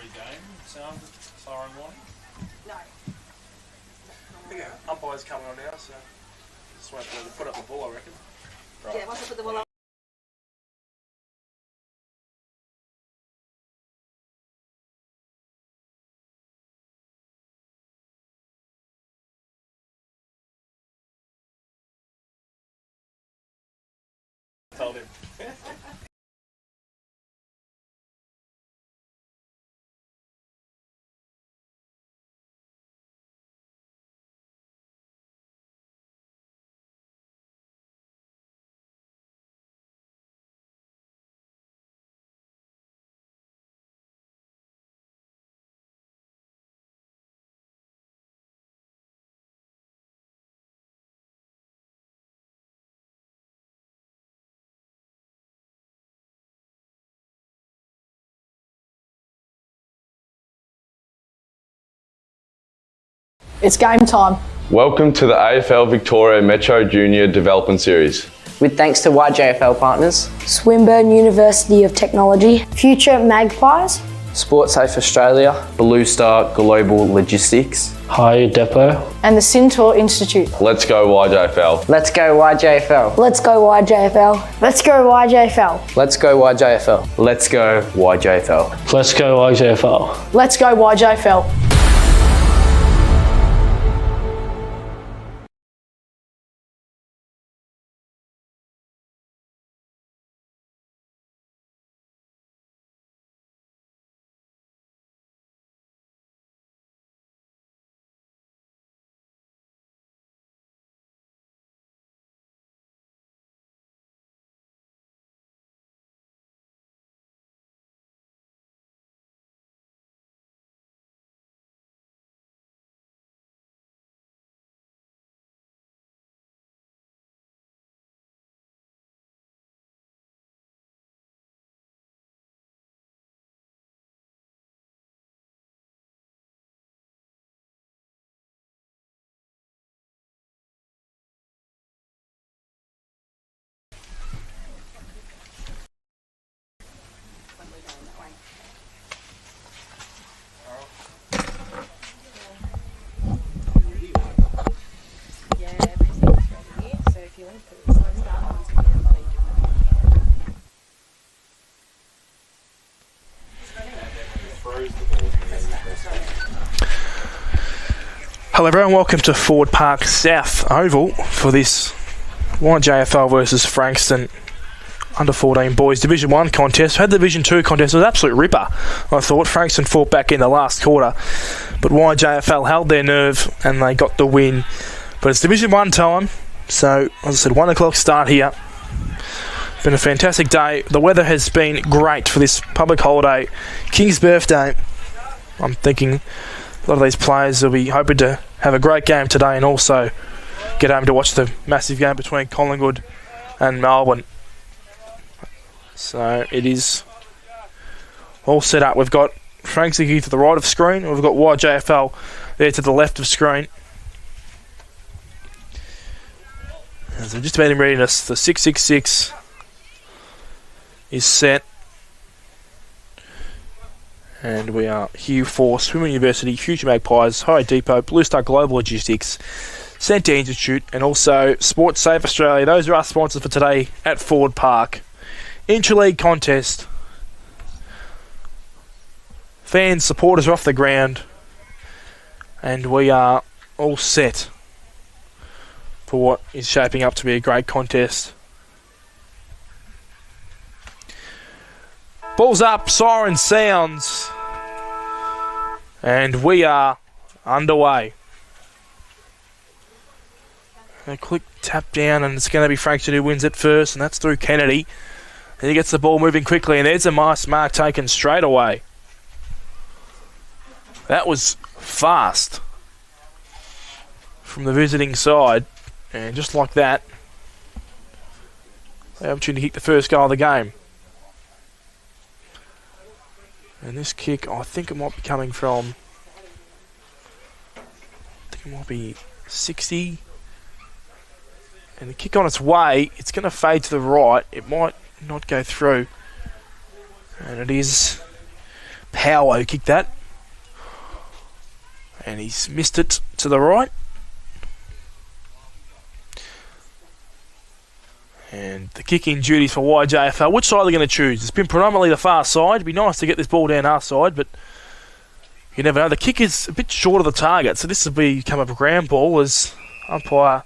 Pre-game sound, siren warning? No. I think umpire's coming on now, so just wait for them to put up the ball, I reckon. Right. Yeah, once I put the ball up. Told him. It's game time. Welcome to the AFL Victoria Metro Junior Development Series. With thanks to YJFL partners, Swinburne University of Technology, Future Magpies, SportSafe Australia, Blue Star Global Logistics, Higher Depot, and the Centaur Institute. Let's go YJFL. Let's go YJFL. Let's go YJFL. Let's go YJFL. Let's go YJFL. Let's go YJFL. let's go YJFL. Let's go YJFL. Hello everyone, welcome to Ford Park South Oval for this YJFL versus Frankston under 14 boys Division 1 contest. We had the Division 2 contest, it was an absolute ripper. I thought Frankston fought back in the last quarter, but YJFL held their nerve and they got the win. But it's Division 1 time, so as I said, 1 o'clock start here. Been a fantastic day. The weather has been great for this public holiday. King's birthday. I'm thinking a lot of these players will be hoping to have a great game today and also get home to watch the massive game between Collingwood and Melbourne. So it is all set up. We've got Frankston here to the right of screen. We've got YJFL there to the left of screen. As we're just about in readiness, the 666 is set. And we are here for Swinburne University, Future Magpies, High Depot, Blue Star Global Logistics, Centaur Institute, and also SportSafe Australia. Those are our sponsors for today at Ford Park. Interleague contest. Fans, supporters are off the ground. And we are all set for what is shaping up to be a great contest. Balls up, siren sounds, and we are underway. A quick tap down, and it's going to be Frankston who wins it first, and that's through Kennedy. And he gets the ball moving quickly, and there's a nice mark taken straight away. That was fast from the visiting side, and just like that, the opportunity to kick the first goal of the game. And this kick, I think it might be coming from, I think it might be 60. And the kick on its way, it's going to fade to the right. It might not go through. And it is power who kicked that. And he's missed it to the right. And the kicking duties for YJFL. Which side are they going to choose? It's been predominantly the far side. It'd be nice to get this ball down our side, but you never know. The kick is a bit short of the target, so this will become a ground ball as umpire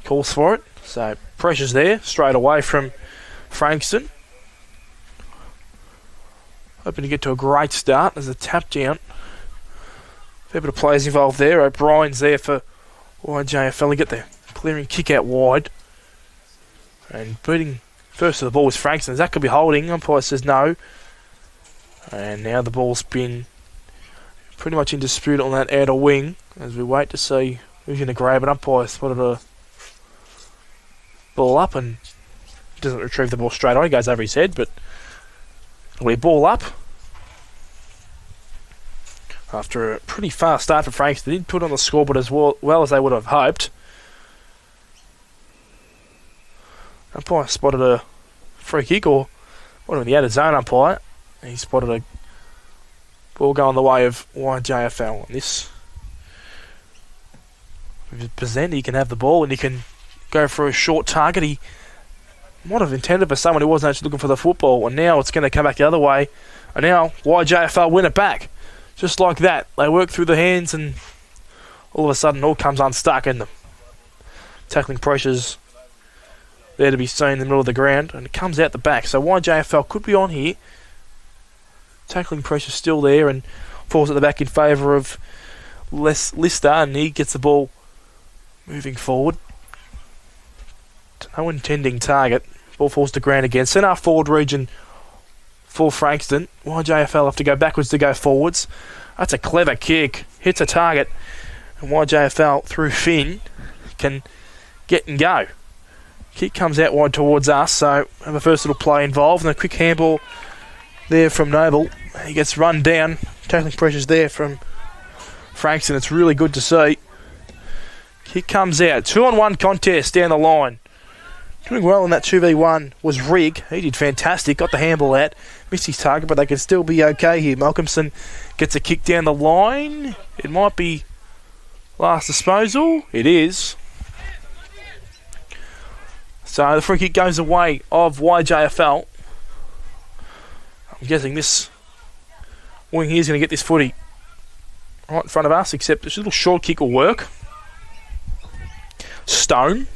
calls for it. So pressure's there straight away from Frankston. Hoping to get to a great start. There's a tap down. Fair bit of players involved there. O'Brien's there for YJFL. They get the clearing kick out wide. And beating first to the ball was Frankston. That could be holding. Umpire says no. And now the ball's been pretty much in dispute on that outer wing as we wait to see who's going to grab it. Umpire spotted a ball up and doesn't retrieve the ball straight on. He goes over his head, but it'll be ball up. After a pretty fast start for Frankston, they didn't put on the scoreboard as well as they would have hoped. Umpire spotted a free kick, or what, in the outer zone umpire. He spotted a ball going the way of YJFL. And this, with his present, he can have the ball and he can go for a short target. He might have intended for someone who wasn't actually looking for the football, and now it's going to come back the other way. And now YJFL win it back. Just like that. They work through the hands and all of a sudden it all comes unstuck in them. Tackling pressures there to be seen in the middle of the ground, and it comes out the back. So YJFL could be on here. Tackling pressure still there and falls at the back in favour of Lister, and he gets the ball moving forward. No intending target. Ball falls to ground again. Centre forward region for Frankston. YJFL have to go backwards to go forwards. That's a clever kick. Hits a target. And YJFL through Finn can get and go. Kick comes out wide towards us, so have a first little play involved, and a quick handball there from Noble. He gets run down. Tackling pressures there from Frankston. It's really good to see. Kick comes out. 2-on-1 contest down the line. Doing well in that 2v1 was Rigg. He did fantastic. Got the handball out. Missed his target, but they can still be okay here. Malcolmson gets a kick down the line. It might be last disposal. It is. So the free kick goes away of YJFL. I'm guessing this wing here is going to get this footy right in front of us, except this little short kick will work. Stone.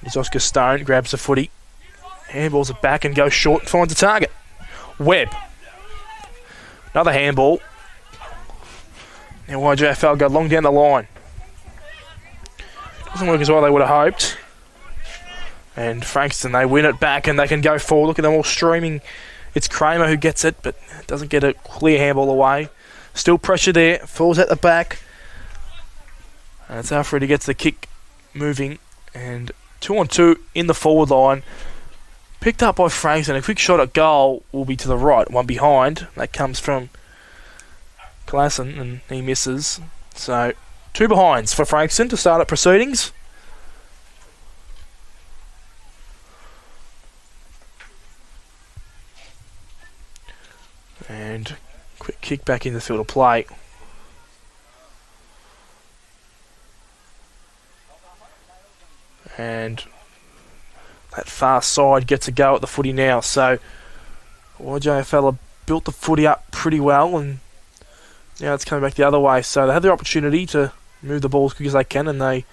Here's Oscar Stone, grabs the footy. Handballs it back and goes short and finds a target. Webb. Another handball. Now YJFL go long down the line. Doesn't work as well as they would have hoped. And Frankston, they win it back and they can go forward. Look at them all streaming. It's Kramer who gets it, but doesn't get a clear handball away. Still pressure there. Falls at the back. And it's Alfred who gets the kick moving. And 2-on-2 in the forward line. Picked up by Frankston. A quick shot at goal will be to the right. One behind. That comes from Klassen and he misses. So 2 behinds for Frankston to start up proceedings. And quick kick back in the field of play. And that far side gets a go at the footy now. So YJFL built the footy up pretty well, and now it's coming back the other way. So they have the opportunity to move the ball as quick as they can, and they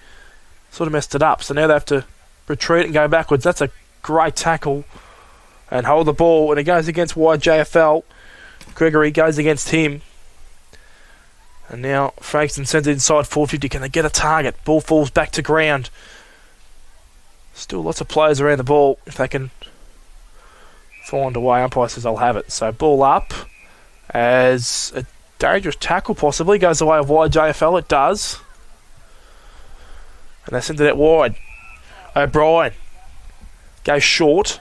sort of messed it up. So now they have to retreat and go backwards. That's a great tackle and hold the ball, and it goes against YJFL. Gregory goes against him. And now Frankston sends it inside 450. Can they get a target? Ball falls back to ground. Still lots of players around the ball. If they can find a way, umpire says I'll have it. So ball up as a dangerous tackle possibly. Goes the way of YJFL. It does. And they send it out wide. O'Brien goes short.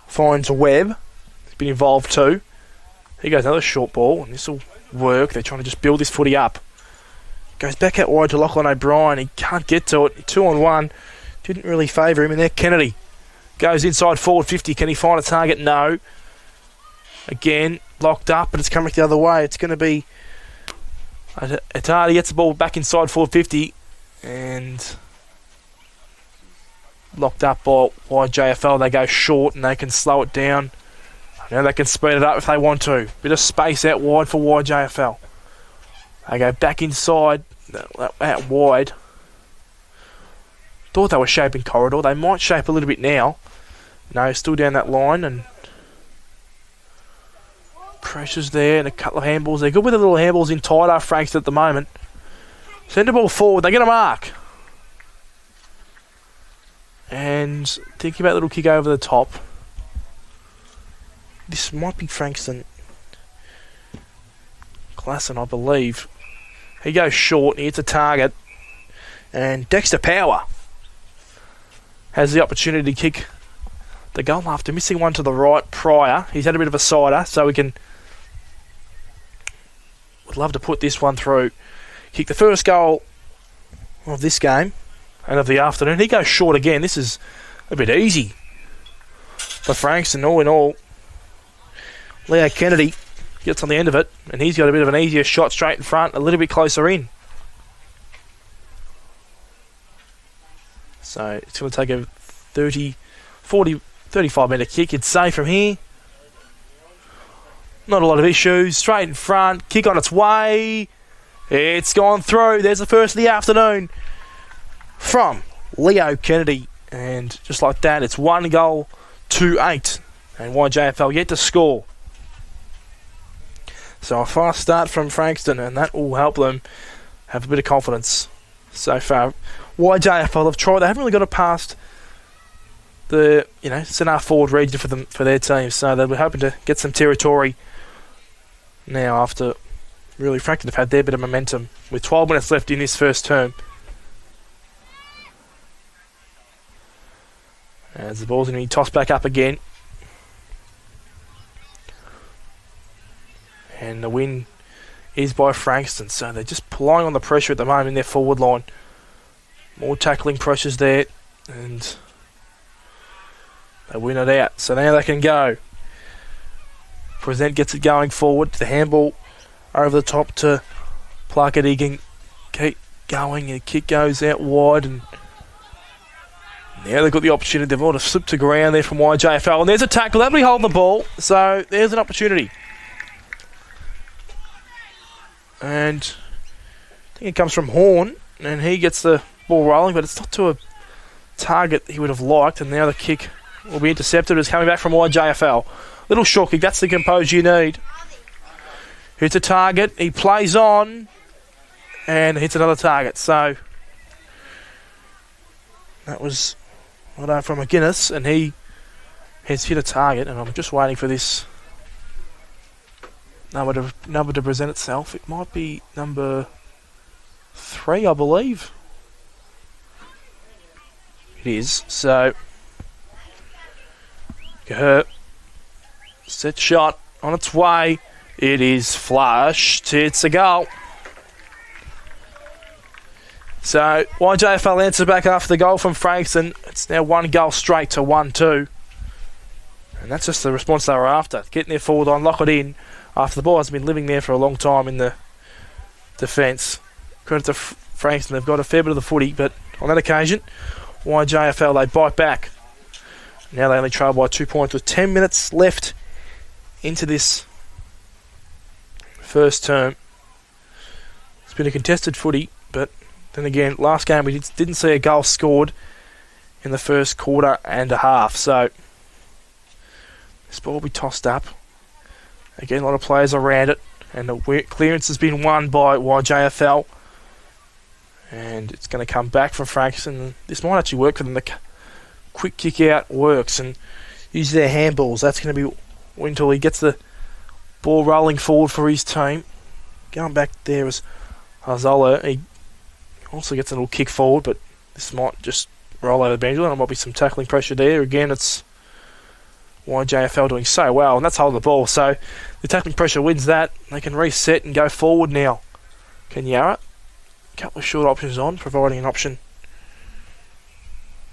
Finds Webb. He's been involved too. Here goes another short ball, and this will work. They're trying to just build this footy up. Goes back out wide to Lachlan O'Brien. He can't get to it. 2-on-1. Didn't really favour him. And there Kennedy goes inside forward 50. Can he find a target? No. Again, locked up, but it's coming the other way. It's going to be... Atadi gets the ball back inside 450 and locked up by YJFL. They go short and they can slow it down. Now they can speed it up if they want to. Bit of space out wide for YJFL. They go back inside, out wide. Thought they were shaping corridor. They might shape a little bit now. No, still down that line and pressures there and a couple of handballs. They're good with the little handballs in tight half Frankston at the moment. Send the ball forward. They get a mark. And thinking about a little kick over the top. This might be Frankston. Klassen, I believe. He goes short. He hits a target. And Dexter Power has the opportunity to kick the goal after missing one to the right prior. He's had a bit of a cider, so we can... Would love to put this one through. Kick the first goal of this game and of the afternoon. He goes short again. This is a bit easy for Frankston. All in all, Leo Kennedy gets on the end of it, and he's got a bit of an easier shot straight in front, a little bit closer in. So it's going to take a 35 metre kick. It's safe from here. Not a lot of issues. Straight in front. Kick on its way. It's gone through. There's the first of the afternoon from Leo Kennedy. And just like that, it's 1-8. And YJFL yet to score. So a fast start from Frankston, and that will help them have a bit of confidence so far. YJFL have tried. They haven't really got it past the centre forward region for their team. So they'll be hoping to get some territory now after really Frankston have had their bit of momentum with 12 minutes left in this first term. As the ball's going to be tossed back up again. And the win is by Frankston. So they're just plying on the pressure at the moment in their forward line. More tackling pressures there. And they win it out. So now they can go. Present gets it going forward. The handball over the top to Pluckett. He can keep going. And the kick goes out wide. And now they've got the opportunity. They've already slipped to ground there from YJFL. And there's a tackle. They'll be holding the ball. So there's an opportunity. And I think it comes from Horn. And he gets the ball rolling. But it's not to a target he would have liked. And now the kick will be intercepted. It's coming back from YJFL. Little short kick. That's the composure you need. Hits a target. He plays on. And hits another target. So that was from McGuinness. And he has hit a target. And I'm just waiting for this number to present itself. It might be number 3, I believe. It is. So Gehert. Set shot on its way. It is flushed. It's a goal. So YJFL answers back after the goal from Frankston. It's now 1 goal straight to 1-2. And that's just the response they were after. Getting their forward line, lock it in after the ball has been living there for a long time in the defence. Credit to Frankston. They've got a fair bit of the footy, but on that occasion, YJFL, they bite back. Now they only trail by 2 points with 10 minutes left into this first term. It's been a contested footy, but then again, last game we didn't see a goal scored in the first quarter and a half. So this ball will be tossed up. Again, a lot of players around it, and the clearance has been won by YJFL. And it's going to come back from Frankston. This might actually work for them. The quick kick out works, and use their handballs. That's going to be until he gets the ball rolling forward for his team. Going back there was Arzola. He also gets a little kick forward, but this might just roll over the bench. There might be some tackling pressure there. Again, it's YJFL doing so well, and that's holding the ball. So the tackling pressure wins that. They can reset and go forward now. Kenyara, a couple of short options on, providing an option,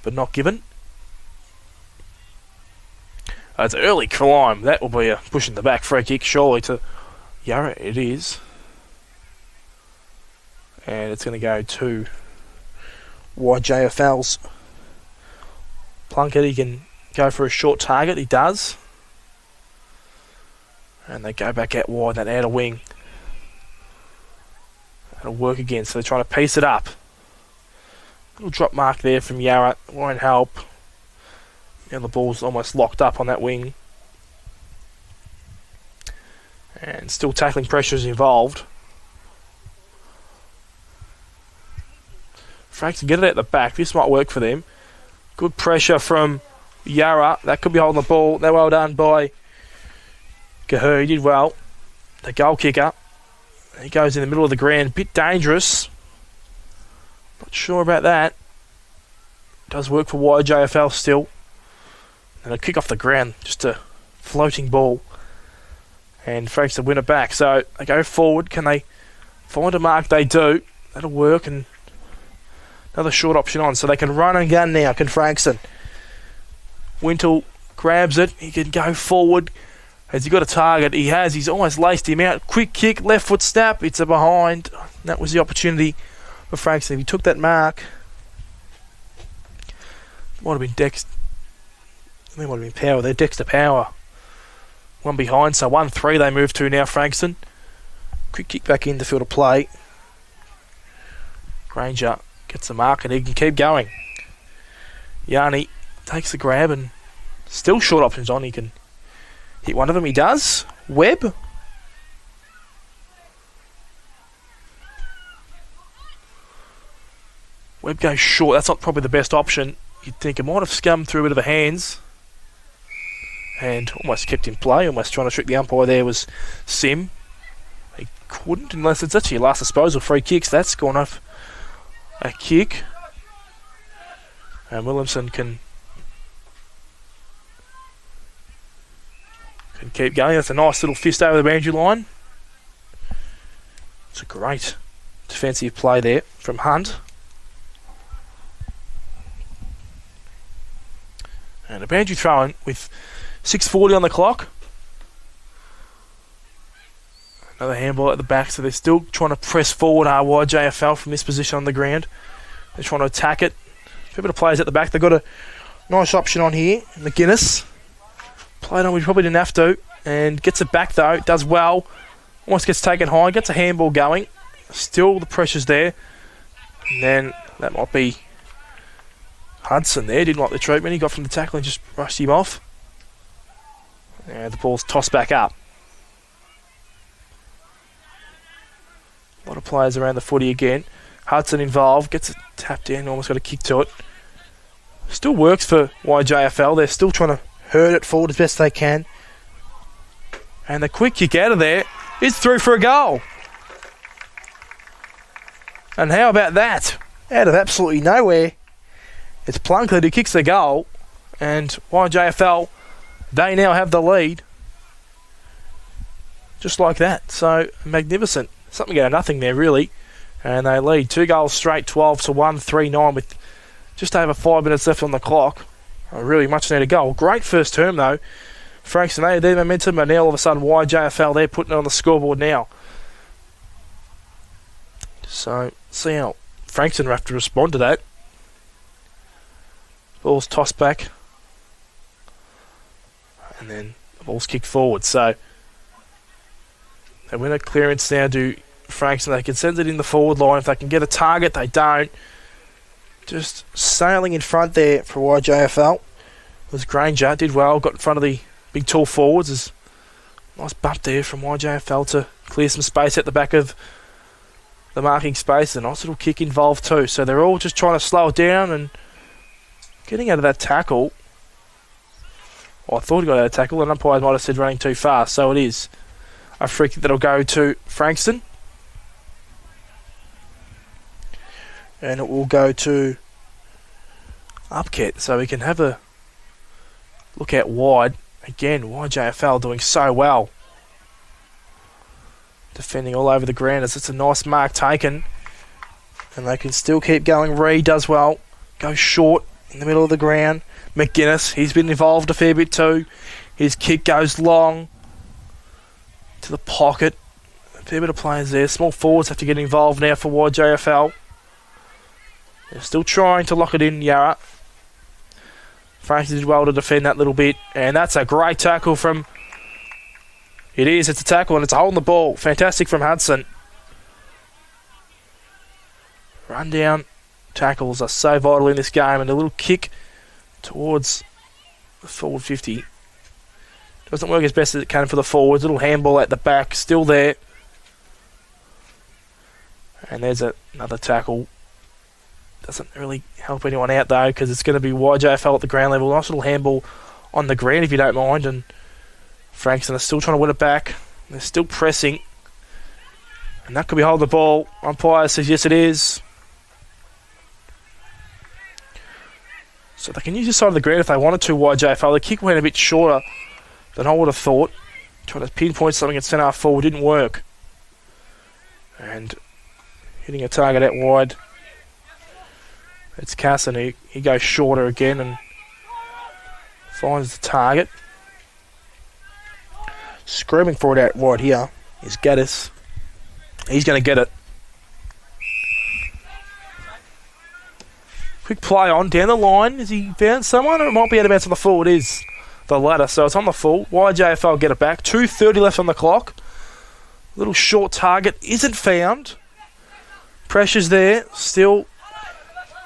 but not given. It's an early climb. That will be a push in the back free kick, surely, to Yarra. It is. And it's going to go to YJFL's Plunkett. He can go for a short target. He does. And they go back out wide, that outer wing. That'll work again, so they're trying to piece it up. Little drop mark there from Yarra. Won't help. And the ball's almost locked up on that wing. And still tackling pressure is involved. Frankston get it at the back. This might work for them. Good pressure from Yarra. That could be holding the ball. They're well done by Gahu. He did well. The goal kicker. He goes in the middle of the ground. Bit dangerous. Not sure about that. Does work for YJFL still. And a kick off the ground. Just a floating ball. And Frankston win it back. So they go forward. Can they find a mark? They do. That'll work. And another short option on. So they can run and gun now. Can Frankston. Wintle grabs it. He can go forward. Has he got a target? He has. He's almost laced him out. Quick kick. Left foot snap. It's a behind. That was the opportunity for Frankston. If he took that mark. Might have been Dex. I think it might have been Power. They're Dexter Power. One behind. So 1-3 they move to now, Frankston. Quick kick back in the field of play. Granger gets the mark and he can keep going. Yanni takes the grab and still short options on. He can hit one of them. He does. Webb. Webb goes short. That's not probably the best option. You'd think it might have scummed through a bit of the hands. And almost kept in play. Almost trying to trick the umpire there was Sim. He couldn't unless it's actually last disposal. Free kicks. That's gone off a kick. And Williamson can keep going. That's a nice little fist over the boundary line. It's a great defensive play there from Hunt. And a boundary throw-in with 6:40 on the clock. Another handball at the back, so they're still trying to press forward YJFL from this position on the ground. They're trying to attack it. A bit of players at the back. They've got a nice option on here. McGuinness. Played on, we probably didn't have to. And gets it back though. Does well. Almost gets taken high. Gets a handball going. Still the pressure's there. And then that might be Hudson there. Didn't like the treatment he got from the tackle and just rushed him off. And the ball's tossed back up. A lot of players around the footy again. Hudson involved. Gets it tapped in. Almost got a kick to it. Still works for YJFL. They're still trying to herd it forward as best they can. And the quick kick out of there is through for a goal. And how about that? Out of absolutely nowhere. It's Plunkett who kicks the goal. And YJFL, they now have the lead. Just like that. So, magnificent. Something out of nothing there, really. And they lead 2 goals straight, 12-1, 3-9 with just over 5 minutes left on the clock. Really much needed goal. Great first term, though. Frankston, they had their momentum, and now all of a sudden YJFL, they're putting it on the scoreboard now. So, see how Frankston will have to respond to that. Ball's tossed back. And then the ball's kicked forward. So, they win a clearance now to Frankston. They can send it in the forward line. If they can get a target, they don't. Just sailing in front there for YJFL. It was Granger. Did well. Got in front of the big tall forwards. There's a nice bump there from YJFL to clear some space at the back of the marking space. A nice little kick involved too. So they're all just trying to slow it down and getting out of that tackle. Well, I thought he got out of tackle, and umpires might have said running too fast. So it is a free kick that'll go to Frankston. And it will go to Upket. So we can have a look out wide. Again, YJFL doing so well. Defending all over the ground as it's a nice mark taken. And they can still keep going. Reed does well. Goes short in the middle of the ground. McGuinness, he's been involved a fair bit too. His kick goes long to the pocket. A fair bit of players there. Small forwards have to get involved now for YJFL. They're still trying to lock it in, Yarra. Franks did well to defend that little bit. And that's a great tackle from... It is, it's a tackle and it's holding the ball. Fantastic from Hudson. Run down tackles are so vital in this game, and a little kick towards the forward 50 doesn't work as best as it can for the forwards. Little handball at the back, still there. And there's another tackle. Doesn't really help anyone out though, because it's going to be YJFL at the ground level. Nice little handball on the ground if you don't mind, and Frankston are still trying to win it back. They're still pressing, and that could be holding the ball. Umpire says yes, it is. So they can use this side of the ground if they wanted to, YJFL. The kick went a bit shorter than I would have thought. Trying to pinpoint something at centre forward didn't work. And hitting a target out wide. It's Casson. He goes shorter again and finds the target. Screaming for it out wide here is Gaddis. He's going to get it. Quick play on, down the line. Has he found someone? Or it might be out of bounds on the full. It is the latter, so it's on the full. YJFL get it back. 2:30 left on the clock. Little short target isn't found. Pressure's there. Still,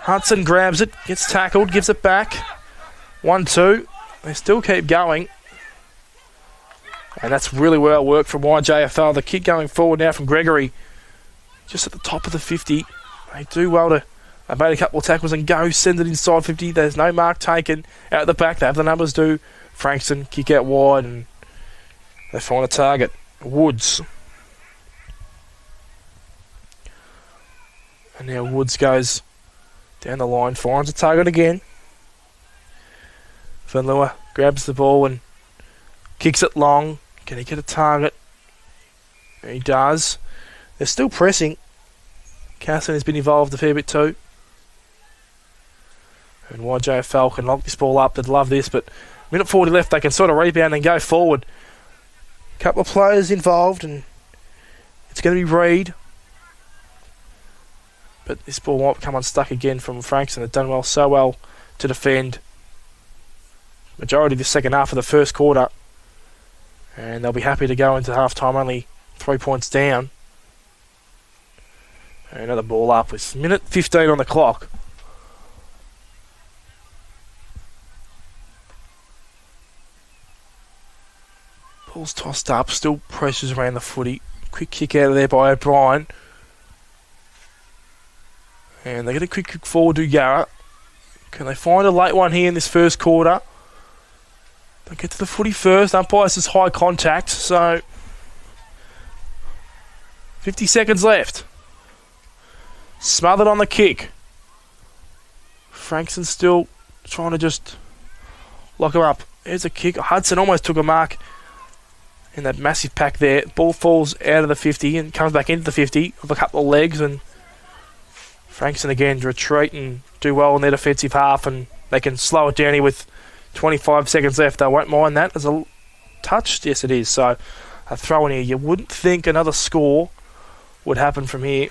Hudson grabs it, gets tackled, gives it back. 1-2. They still keep going. And that's really well worked from YJFL. The kick going forward now from Gregory. Just at the top of the 50. They do well to... They made a couple of tackles and go, send it inside 50. There's no mark taken. Out the back, they have the numbers do. Frankston kick out wide and they find a target. Woods. And now Woods goes down the line, finds a target again. Van Leeuwen grabs the ball and kicks it long. Can he get a target? He does. They're still pressing. Casson has been involved a fair bit too. And YJFL can lock this ball up. They'd love this, but minute 40 left. They can sort of rebound and go forward. Couple of players involved, and it's going to be Reed. But this ball might come unstuck again from Frankston. They've done so well to defend majority of the second half of the first quarter. And they'll be happy to go into half-time only 3 points down. And another ball up with minute 15 on the clock. Ball's tossed up, still pressures around the footy. Quick kick out of there by O'Brien. And they get a quick kick forward to Yarra. Can they find a late one here in this first quarter? They get to the footy first. Umpire says high contact, so 50 seconds left. Smothered on the kick. Frankston still trying to just lock him up. There's a kick. Hudson almost took a mark in that massive pack there. Ball falls out of the 50 and comes back into the 50 with a couple of legs, and Frankston again retreat and do well in their defensive half, and they can slow it down here with 25 seconds left. They won't mind that as a touch. Yes, it is. So a throw in here. You wouldn't think another score would happen from here.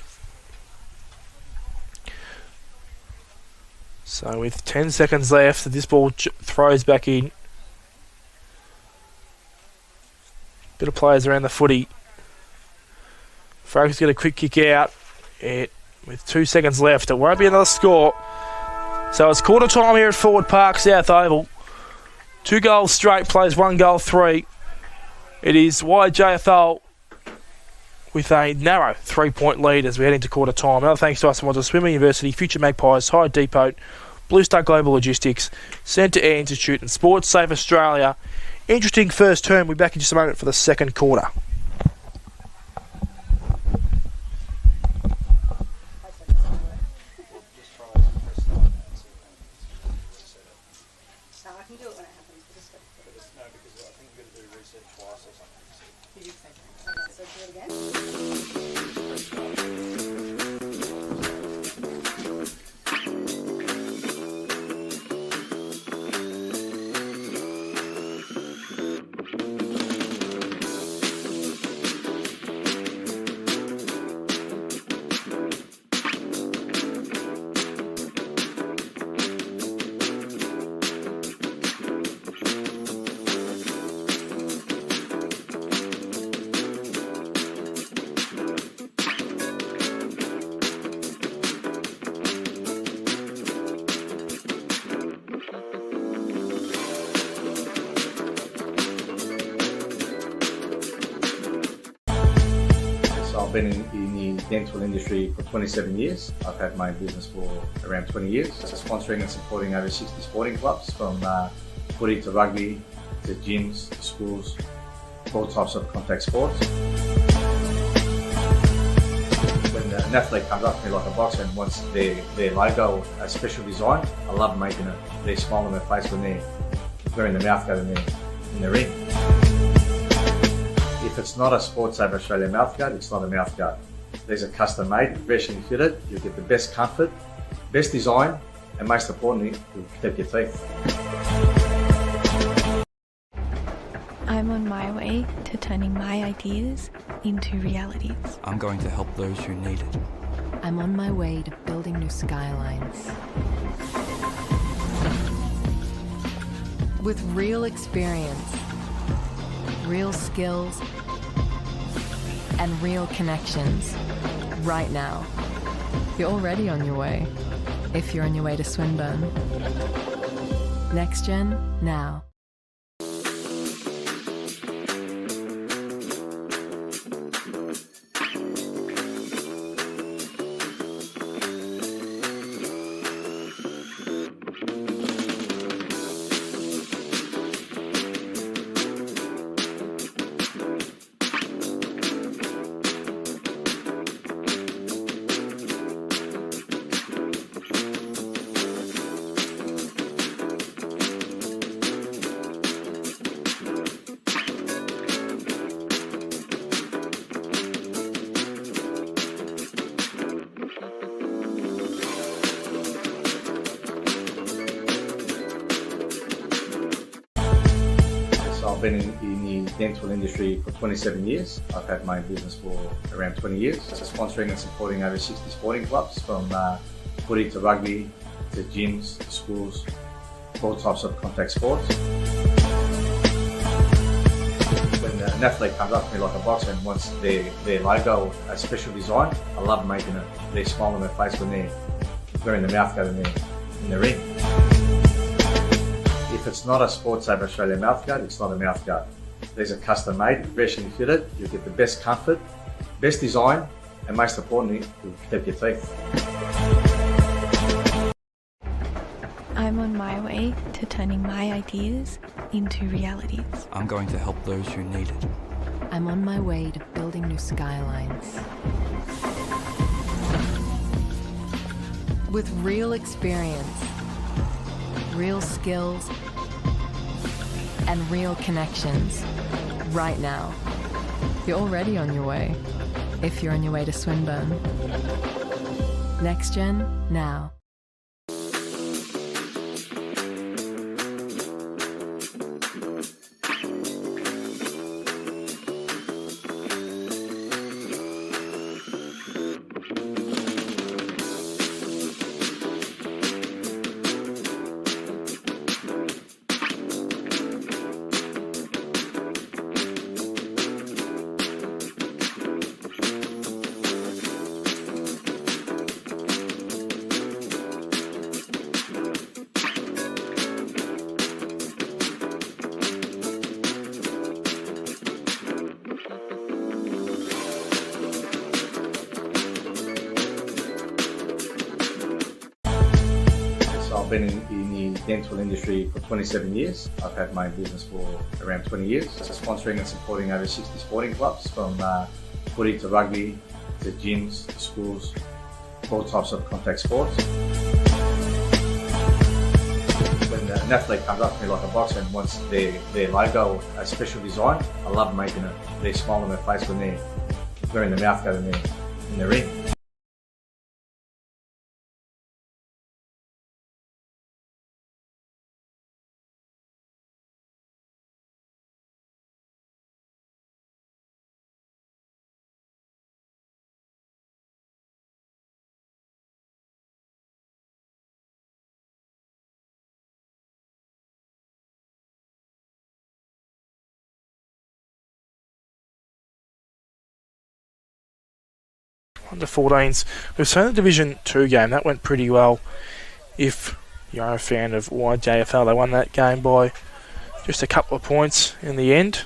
So with 10 seconds left, this ball throws back in. Bit of players around the footy. Frank's got a quick kick out. With 2 seconds left, it won't be another score. So it's quarter time here at Forward Park, South Oval. 2 goals straight, plays 1 goal 3. It is YJFL with a narrow 3-point lead as we head into quarter time. Another thanks to us from Swimmer University, Future Magpies, High Depot, Blue Star Global Logistics, Centre Air Institute and Sports Safe Australia. Interesting first term. We'll be back in just a moment for the second quarter. been in the dental industry for 27 years. I've had my own business for around 20 years. Sponsoring and supporting over 60 sporting clubs, from footy to rugby to gyms to schools, all types of contact sports. When an athlete comes up to me like a boxer and wants their logo, a special design, I love making it. They smile on their face when they're wearing the mouth guard in the ring. If it's not a Sports Saver Australia mouth guard, it's not a mouth guard. These are custom made, professionally fitted. You'll get the best comfort, best design, and most importantly, you'll protect your teeth. I'm on my way to turning my ideas into realities. I'm going to help those who need it. I'm on my way to building new skylines. With real experience, real skills, and real connections, right now. You're already on your way, if you're on your way to Swinburne. Next Gen, now. I've been in the dental industry for 27 years. I've had my own business for around 20 years. Sponsoring and supporting over 60 sporting clubs, from footy to rugby to gyms to schools, all types of contact sports. When an athlete comes up to me like a boxer and wants their logo, a special design, I love making it. They smile on their face when they're wearing the mouth guard in the ring. If it's not a Sports Saver Australia mouth guard, it's not a mouth guard. These are custom made, professionally fitted. You'll get the best comfort, best design, and most importantly, you'll protect your teeth. I'm on my way to turning my ideas into realities. I'm going to help those who need it. I'm on my way to building new skylines. With real experience, real skills, and real connections, right now. You're already on your way, if you're on your way to Swinburne. Next Gen, now. I've been in the dental industry for 27 years. I've had my own business for around 20 years. Sponsoring and supporting over 60 sporting clubs, from footy to rugby to gyms to schools, all types of contact sports. When an athlete comes up to me like a boxer and wants their logo, a special design, I love making it. They smile on their face when they're wearing the mouth guard in the ring. Under 14s. We've seen the Division 2 game. That went pretty well. If you're a fan of YJFL, they won that game by just a couple of points in the end.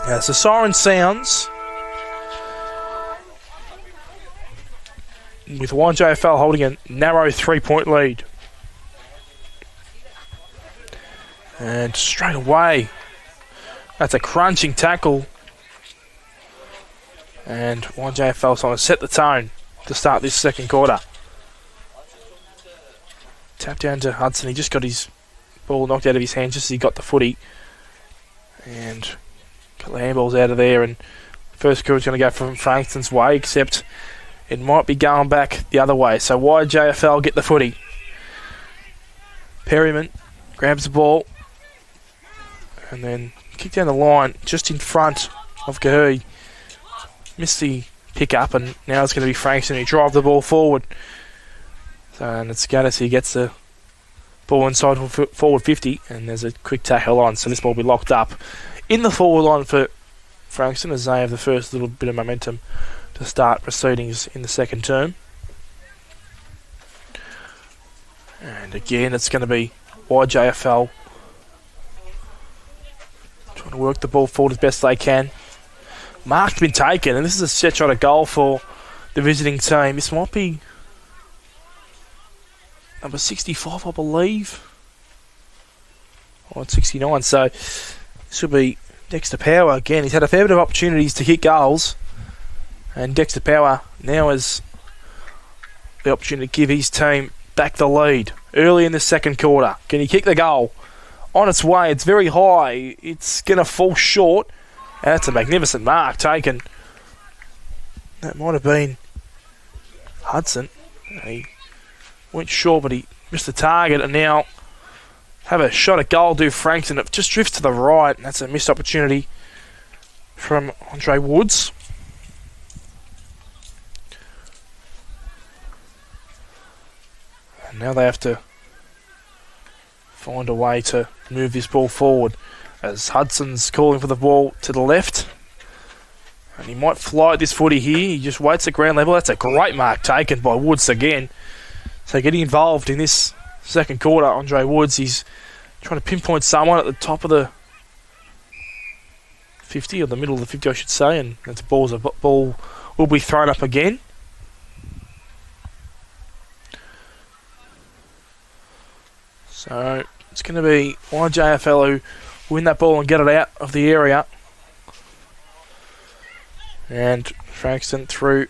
As the siren sounds, with YJFL holding a narrow 3-point lead. And straight away, that's a crunching tackle. And YJFL trying to set the tone to start this second quarter. Tap down to Hudson. He just got his ball knocked out of his hand just as he got the footy. And got the handballs out of there. And first quarter's going to go from Frankston's way, except it might be going back the other way. So YJFL get the footy. Perryman grabs the ball. And then kick down the line just in front of Gahui. Missed the pick up, and now it's going to be Frankston who drive the ball forward. So, and it's Gaddis who gets the ball inside forward 50, and there's a quick tackle on, so this ball will be locked up in the forward line for Frankston as they have the first little bit of momentum to start proceedings in the second term. And again, it's going to be YJFL trying to work the ball forward as best they can. Mark's been taken, and this is a set shot at goal for the visiting team. This might be number 65, I believe. Or 69, so this will be Dexter Power again. He's had a fair bit of opportunities to kick goals, and Dexter Power now has the opportunity to give his team back the lead early in the second quarter. Can he kick the goal? On its way, it's very high. It's going to fall short. That's a magnificent mark taken. That might have been Hudson. He went short, but he missed the target, and now have a shot at goal, do Frankston. It just drifts to the right, and that's a missed opportunity from Andre Woods. And now they have to find a way to move this ball forward, as Hudson's calling for the ball to the left. And he might fly at this footy here. He just waits at ground level. That's a great mark taken by Woods again. So getting involved in this second quarter, Andre Woods, he's trying to pinpoint someone at the top of the 50, or the middle of the 50 I should say, and the ball will be thrown up again. So it's going to be YJFL who win that ball and get it out of the area. And Frankston through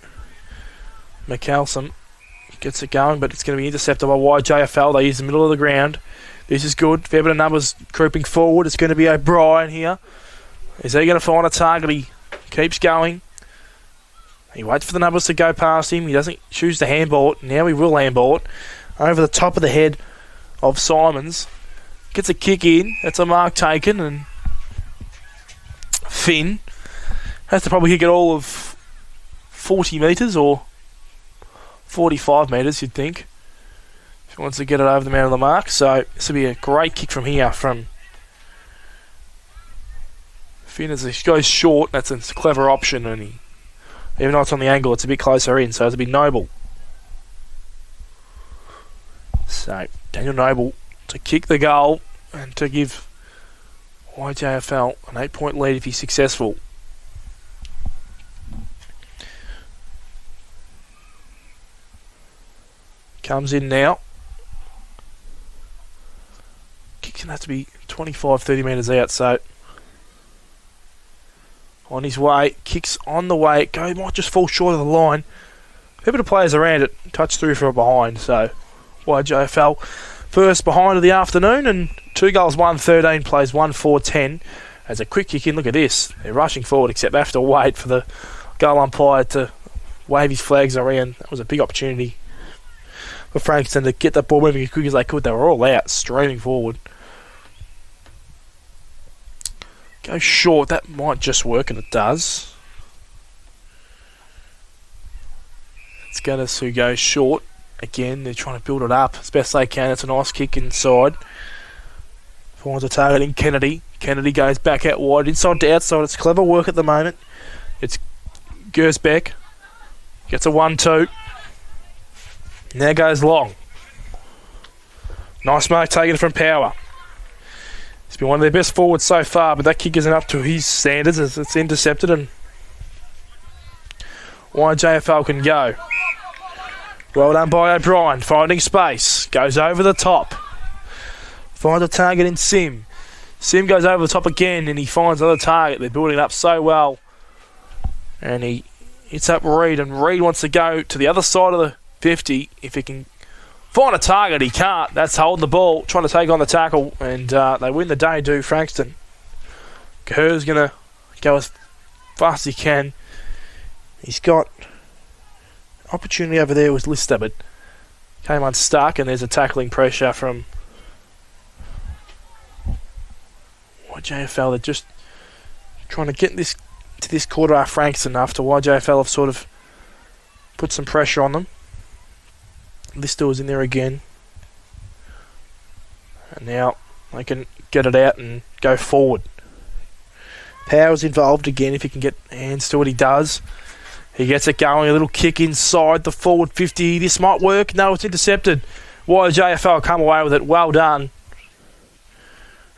McCallum gets it going, but it's going to be intercepted by YJFL. They use the middle of the ground. This is good. Fair bit of numbers creeping forward. It's going to be O'Brien here. Is he going to find a target? He keeps going. He waits for the numbers to go past him. He doesn't choose to handball it. Now he will handball it over the top of the head of Simons. Gets a kick in. That's a mark taken, and Finn has to probably kick it all of 40 metres or 45 metres, you'd think, if he wants to get it over the man of the mark. So this will be a great kick from here from Finn as he goes short. That's a clever option, and even though it's on the angle, it's a bit closer in, so it'll be Noble. So Daniel Noble to kick the goal and to give YJFL an 8-point lead if he's successful. Comes in now. Kick's going to have to be 25-30 metres out, so on his way, kicks on the way, might just fall short of the line. A bit of players around it, touch through from behind, so YJFL first behind of the afternoon, and 2 goals, 1-13, plays 1-4-10. As a quick kick in, look at this. They're rushing forward, except they have to wait for the goal umpire to wave his flags around. That was a big opportunity for Frankston to get that ball moving as quick as they could. They were all out, streaming forward. Go short, that might just work, and it does. It's Gaddis who goes short. Again, they're trying to build it up as best they can. It's a nice kick inside. Finds a target in Kennedy. Kennedy goes back out wide, inside to outside. It's clever work at the moment. It's Gersbeck. Gets a 1-2. Now goes long. Nice mark taken from Power. He's been one of their best forwards so far, but that kick isn't up to his standards as it's intercepted, and YJFL can go. Well done by O'Brien. Finding space. Goes over the top. Finds a target in Sim. Sim goes over the top again and he finds another target. They're building it up so well. And he hits up Reed, and Reed wants to go to the other side of the 50. If he can find a target, he can't. That's holding the ball, trying to take on the tackle, and they win the day, do Frankston. Kerr's going to go as fast as he can. He's got opportunity over there with Lister, but came unstuck, and there's a tackling pressure from YJFL. They're just trying to get this to this quarter after Frankston after YJFL have sort of put some pressure on them. Lister was in there again. And now they can get it out and go forward. Power's involved again if he can get hands to what he does. He gets it going, a little kick inside the forward 50. This might work. No, it's intercepted. YJFL come away with it. Well done.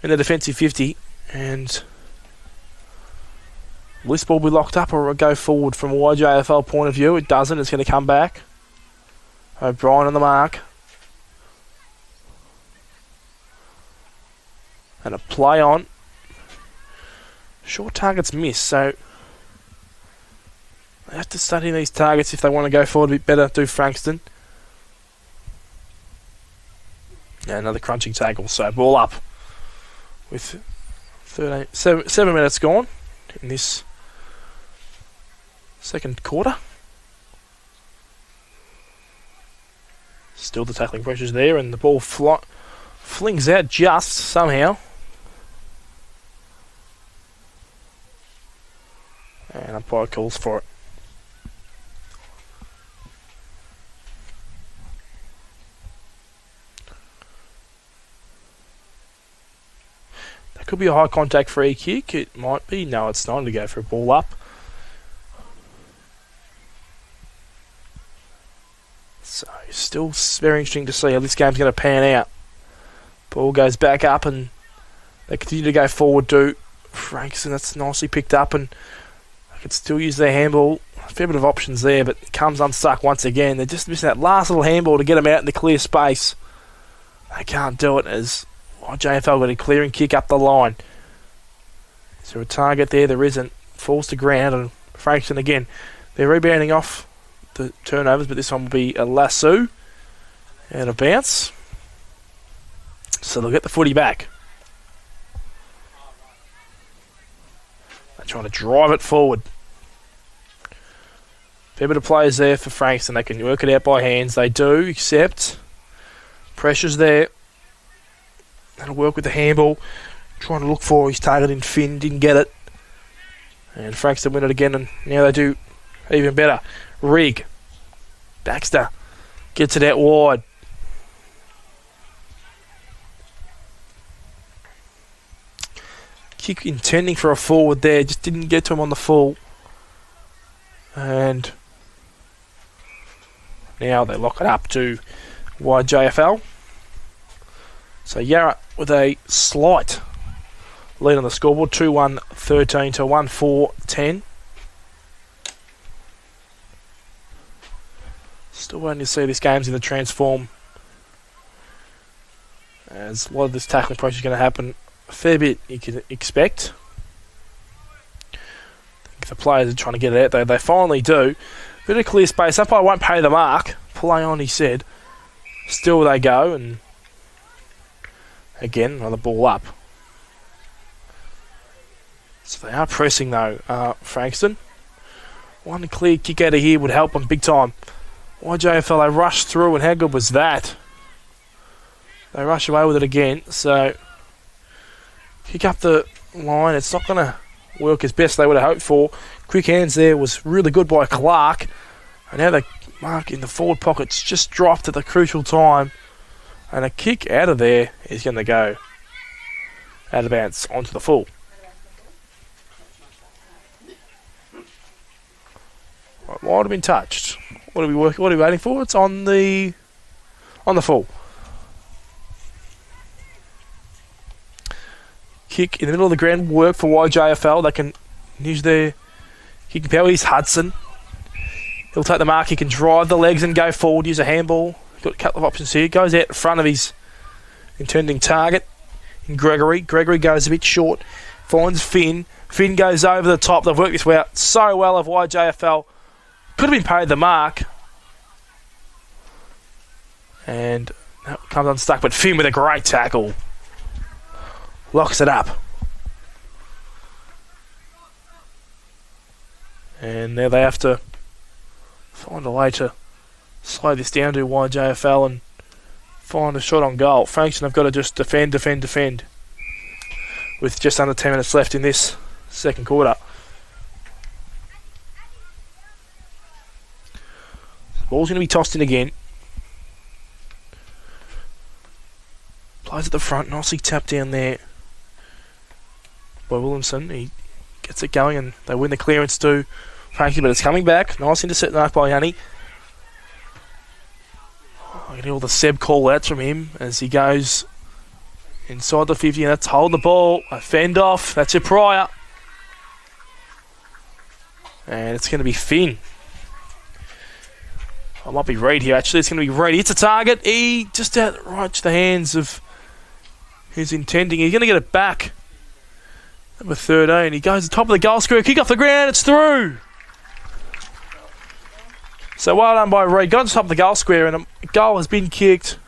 In the defensive 50. And this ball will be locked up, or it'll go forward from a YJFL point of view. It doesn't. It's going to come back. O'Brien on the mark. And a play on. Short targets miss, so they have to study these targets if they want to go forward a bit better. Do Frankston. Yeah, another crunching tackle. So ball up with 7 minutes gone in this second quarter. Still the tackling pressure's there, and the ball flings out just somehow. And umpire calls for it. That could be a high contact free kick. It might be. No, it's not. To go for a ball up. So, still very interesting to see how this game's going to pan out. Ball goes back up and they continue to go forward to Frankston. That's nicely picked up, and they can still use their handball. A fair bit of options there, but it comes unstuck once again. They're just missing that last little handball to get them out in the clear space. They can't do it as YJFL got a clearing kick up the line. Is there a target there? There isn't. Falls to ground, and Frankston again. They're rebounding off the turnovers, but this one will be a lasso and a bounce. So they'll get the footy back. They're trying to drive it forward. Fair bit of players there for Frankston. They can work it out by hands. They do, except pressure's there. That'll work with the handball. Trying to look for his target in Finn. Didn't get it. And Frankston win it again, and now they do even better. Rig. Baxter gets it out wide. Kick intending for a forward there. Just didn't get to him on the full. And now they lock it up to YJFL. So Yarra with a slight lead on the scoreboard. 2-1-13 to 1-4-10. Still waiting to see this game's in the transform, as a lot of this tackling pressure is going to happen. A fair bit you can expect. I think the players are trying to get it out. They finally do. Bit of clear space. Umpire won't pay the mark. Play on, he said. Still they go, and again another ball up. So they are pressing though, Frankston. One clear kick out of here would help them big time. YJFL, they rushed through, and how good was that? They rush away with it again, so kick up the line. It's not going to work as best they would have hoped for. Quick hands there was really good by Clark, and now the mark in the forward pocket's just dropped at the crucial time, and a kick out of there is going to go out of bounds onto the full. Might have been touched. What are we waiting for? It's on the full. Kick in the middle of the ground will work for YJFL. They can use their kicking power. Here's Hudson. He'll take the mark. He can drive the legs and go forward, use a handball. Got a couple of options here. Goes out in front of his intending target in Gregory. Gregory goes a bit short. Finds Finn. Finn goes over the top. They've worked this way out so well of YJFL. Could have been paid the mark. And that comes unstuck. But Finn with a great tackle. Locks it up. And now they have to find a way to slow this down to YJFL and find a shot on goal. Frankston have got to just defend. With just under 10 minutes left in this second quarter. The ball's going to be tossed in again. Plays at the front. Nicely tapped down there by Williamson. He gets it going and they win the clearance too. Frankie, but it's coming back. Nice intercept mark by Yanni. I can hear all the Seb call outs from him as he goes inside the 50, and that's hold the ball. A fend off. That's your prior. And it's going to be Finn. I might be Reid here actually. It's going to be Reid. It's a target. He just outrights the hands of who's intending. He's going to get it back. Number 13. He goes to the top of the goal square. Kick off the ground. It's through. So well done by Reid. Got to the top of the goal square and a goal has been kicked.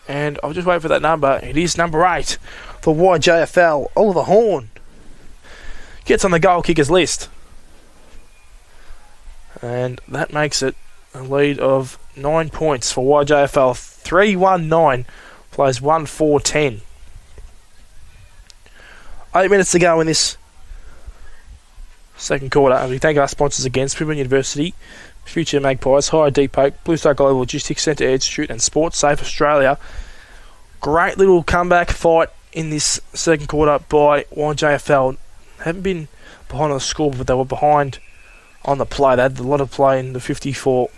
And I'll just wait for that number. It is number 8 for YJFL. Oliver Horn gets on the goal kickers list. And that makes it a lead of 9 points for YJFL. 3-1-9 plays 1-4-10. 8 minutes to go in this second quarter. And we thank our sponsors again: Swinburne University, Future Magpies, Higher Deep Oak, Blue Star Global Logistics Centre Institute, and Sports Safe Australia. Great little comeback fight in this second quarter by YJFL. Haven't been behind on the score, but they were behind on the play. They had a lot of play in the 54.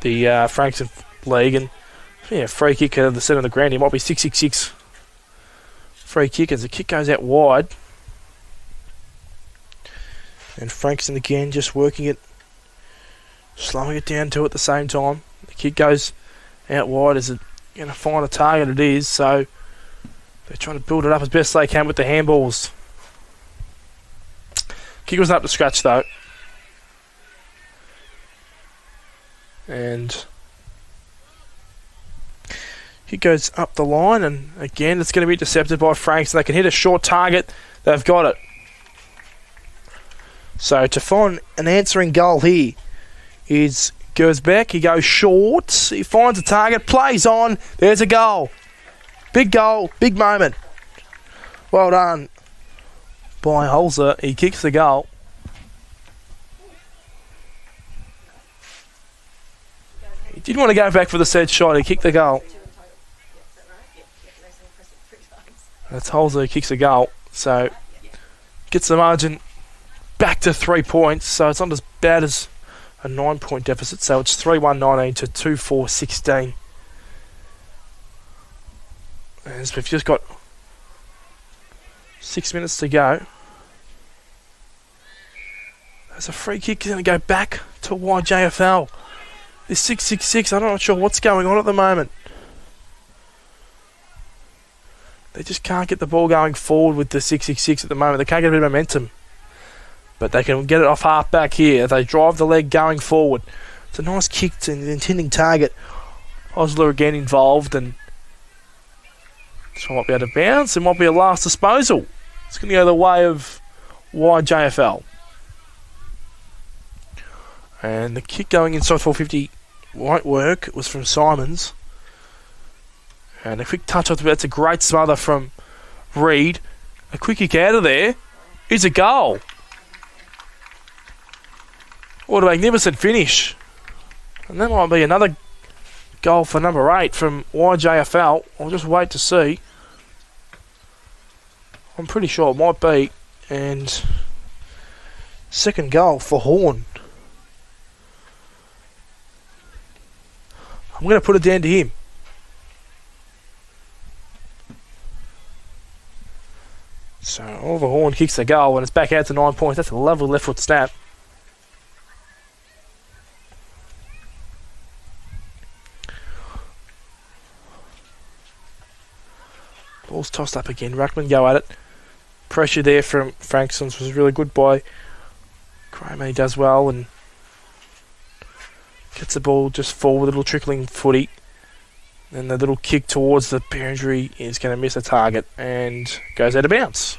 The Frankston League, and free kick out of the centre of the ground. It might be 6-6-6 free kick as the kick goes out wide. And Frankston again just working it, slowing it down too at the same time. The kick goes out wide as it going to find a target. It is, so they're trying to build it up as best they can with the handballs. Kick was up to scratch though. And he goes up the line, and again it's going to be intercepted by Frankston. They can hit a short target. They've got it. So to find an answering goal here is Gersbeck. He goes short. He finds a target. Plays on. There's a goal. Big goal. Big moment. Well done by Holzer. He kicks the goal. He didn't want to go back for the said shot. He kicked the goal. That's Holzer who kicks the goal. So gets the margin back to 3 points. So it's not as bad as a 9-point deficit. So it's 3-1-19 to 2-4-16. As we've just got 6 minutes to go. There's a free kick going to go back to YJFL. This 6-6-6, I'm not sure what's going on at the moment. They just can't get the ball going forward with the 6-6-6 at the moment. They can't get a bit of momentum. But they can get it off half back here. They drive the leg going forward. It's a nice kick to the intending target. Osler again involved, and this one might be able to bounce. It might be a last disposal. It's going to go the way of YJFL. And the kick going inside 450 won't work. It was from Simons. And a quick touch off the bat. That's a great smother from Reid. A quick kick out of there is a goal. What a magnificent finish. And that might be another goal for number 8 from YJFL. I'll just wait to see. I'm pretty sure it might be. And second goal for Horn. I'm going to put it down to him. So So Oliver Horn kicks the goal and it's back out to 9 points. That's a lovely left foot snap. Ball's tossed up again. Ruckman go at it. Pressure there from Frankston's was really good by Kramer. He does well and gets the ball just forward, a little trickling footy. And the little kick towards the boundary is going to miss a target and goes out of bounds.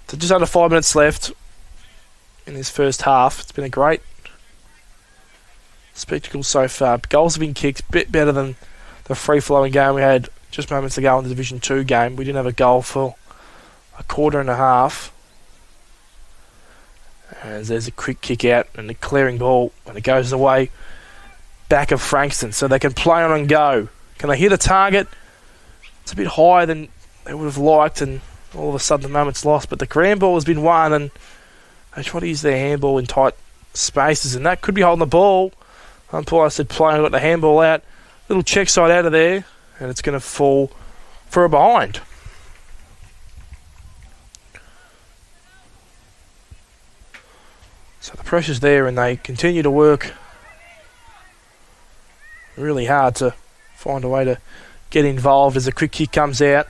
So just under 5 minutes left in this first half. It's been a great spectacle so far. Goals have been kicked a bit better than the free-flowing game we had just moments ago in the Division 2 game. We didn't have a goal for a quarter and a half. And there's a quick kick out and a clearing ball, and it goes away back of Frankston, so they can play on and go. Can they hit a target? It's a bit higher than they would have liked, and all of a sudden the moment's lost. But the grand ball has been won, and they try to use their handball in tight spaces, and that could be holding the ball. Umpire said play, and got the handball out. Little check side out of there, and it's going to fall for a behind. So the pressure's there, and they continue to work really hard to find a way to get involved as a quick kick comes out.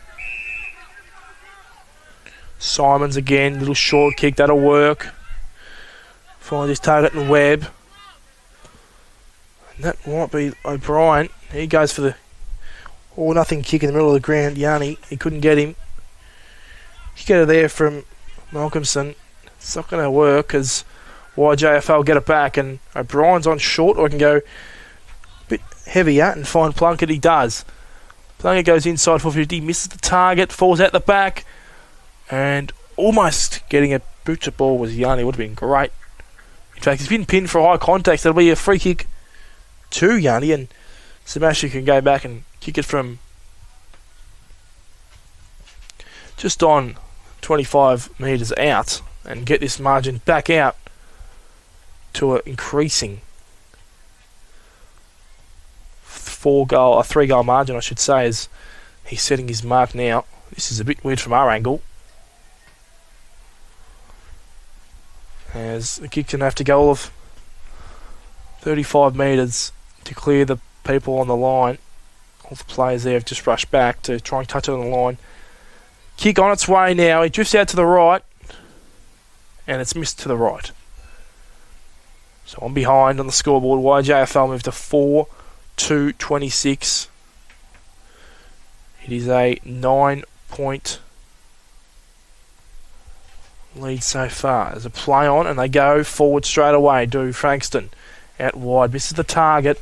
Simons again, little short kick, that'll work. Find his target in Webb. And that might be O'Brien. He goes for the all-nothing kick in the middle of the ground. Yanni, he couldn't get him. Kick out of there from Malcolmson. It's not going to work because YJFL get it back, and O'Brien's on short, or I can go a bit heavier and find Plunkett. He does. Plunkett goes inside 450, misses the target, falls out the back, and almost getting a boot to ball was Yanni. Would have been great. In fact, he's been pinned for high contact. That'll be a free kick to Yanni, and Sebastian can go back and kick it from just on 25 metres out and get this margin back out to an increasing 3-goal margin, I should say, as he's setting his mark now. This is a bit weird from our angle, as the kick's going to have to go all of 35 metres to clear the people on the line. All the players there have just rushed back to try and touch it on the line. Kick on its way now. It drifts out to the right, and it's missed to the right. So on behind on the scoreboard, YJFL moved to 4-2-26. It is a 9-point lead so far. There's a play on, and they go forward straight away. Do Frankston out wide, misses the target.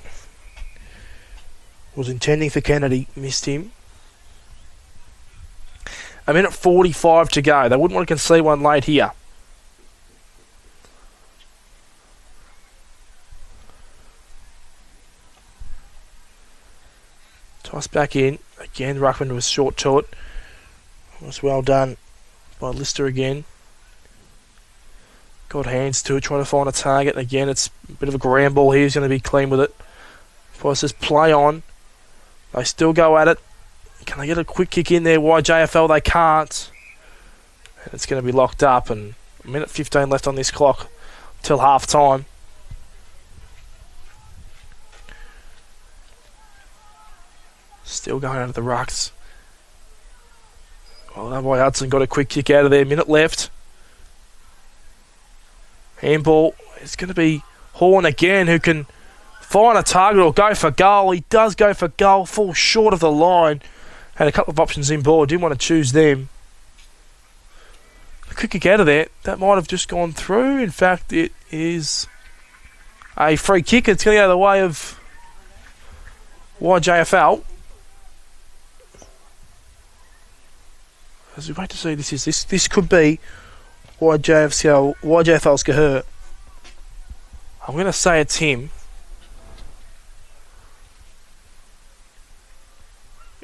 Was intending for Kennedy, missed him. A minute 45 to go. They wouldn't want to concede one late here. Toss back in. Again, Ruckman was short to it. It was well done by Lister again. Got hands to it, trying to find a target. Again, it's a bit of a ground ball here. He's going to be clean with it. Before it says play on. They still go at it. Can they get a quick kick in there? YJFL, they can't. And it's going to be locked up, and a minute 15 left on this clock till half time. Still going out of the rucks. Well, that boy Hudson got a quick kick out of there. Minute left. Handball. It's going to be Horn again, who can find a target or go for goal. He does go for goal, falls short of the line. Had a couple of options in ball, didn't want to choose them. The quick kick out of there, that might have just gone through. In fact, it is a free kick. It's going to go the way of YJFL. As we wait to see this could be YJFL's Cahir. I'm going to say it's him.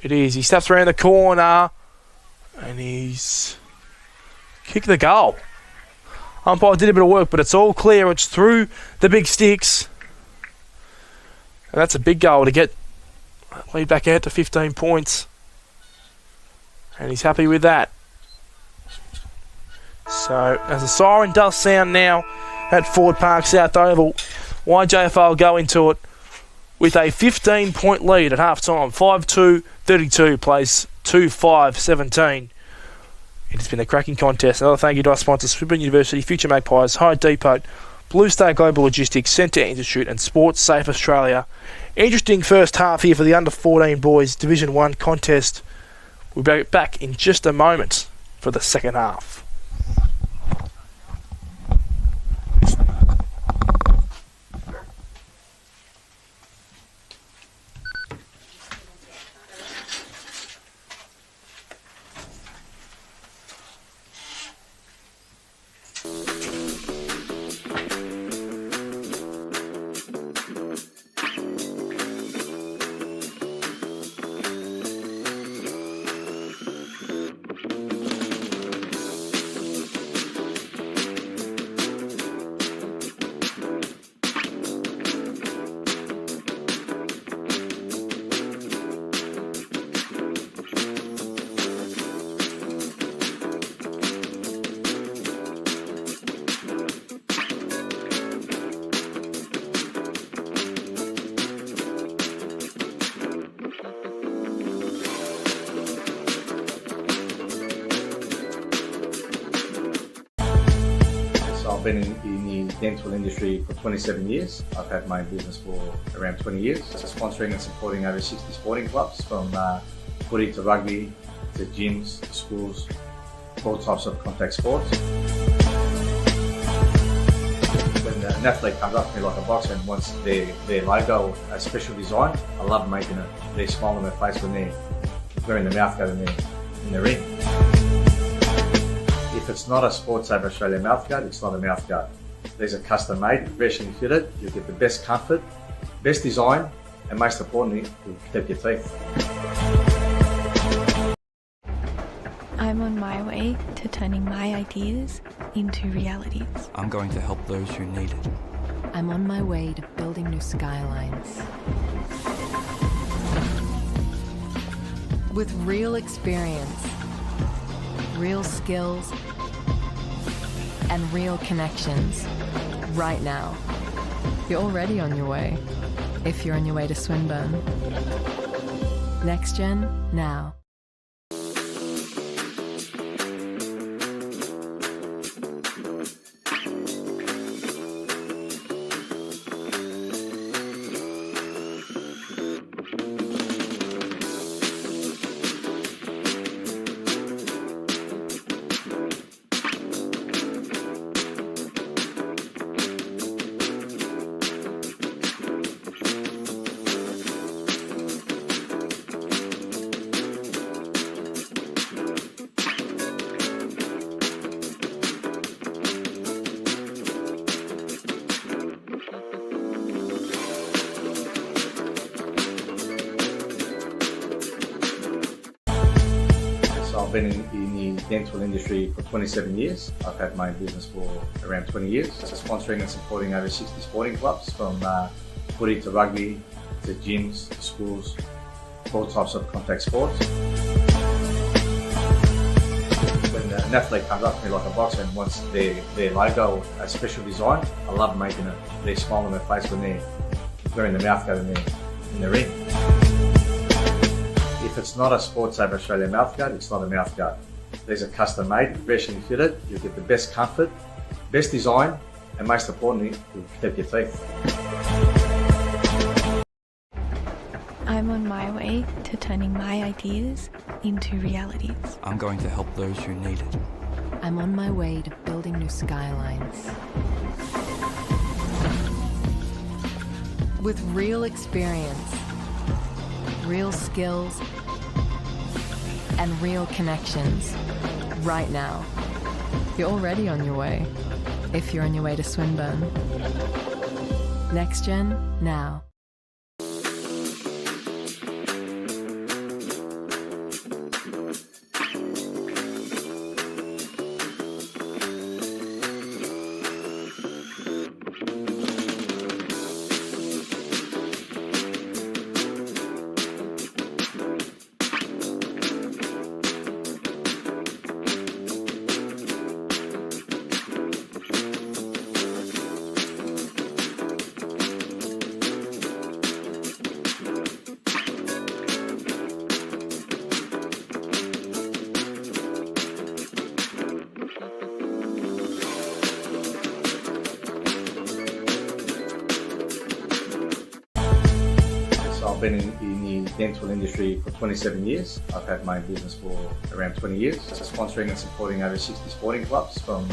It is. He steps around the corner and he's kicked the goal. Umpire did a bit of work, but it's all clear. It's through the big sticks. And that's a big goal to get lead back out to 15 points. And he's happy with that. So, as the siren does sound now at Ford Park South Oval, YJFL go into it with a 15-point lead at half-time. 5-2-32 plays 2-5-17. It has been a cracking contest. Another thank you to our sponsors, Swinburne University, Future Magpies, High Depot, Blue Star Global Logistics, Centre Institute and Sports Safe Australia. Interesting first half here for the under-14 boys Division 1 contest. We'll be back in just a moment for the second half. I've been in the dental industry for 27 years. I've had my own business for around 20 years. Sponsoring and supporting over 60 sporting clubs, from footy to rugby to gyms to schools, all types of contact sports. When an athlete comes up to me like a boxer and wants their logo, a special design, I love making it. They smile on their face when they're wearing the mouth guard in the ring. If it's not a Sports Safe Australia mouth guard, it's not a mouth guard. These are custom made, professionally fitted. You'll get the best comfort, best design, and most importantly, you'll protect your teeth. I'm on my way to turning my ideas into realities. I'm going to help those who need it. I'm on my way to building new skylines. With real experience, real skills, and real connections right now. You're already on your way, if you're on your way to Swinburne. Next Gen, now. I've been in the dental industry for 27 years. I've had my own business for around 20 years. Sponsoring and supporting over 60 sporting clubs, from footy to rugby to gyms to schools, all types of contact sports. When an athlete comes up to me like a boxer and wants their logo, a special design, I love making it. They smile on their face when they're wearing the mouth guard in the ring. If it's not a Sports Safe Australia mouth guard, it's not a mouth guard. These are custom made, professionally fitted. You'll get the best comfort, best design, and most importantly, you'll protect your teeth. I'm on my way to turning my ideas into realities. I'm going to help those who need it. I'm on my way to building new skylines. With real experience, real skills, and real connections right now. You're already on your way, if you're on your way to Swinburne. Next Gen, now. I've been in the dental industry for 27 years. I've had my own business for around 20 years, sponsoring and supporting over 60 sporting clubs, from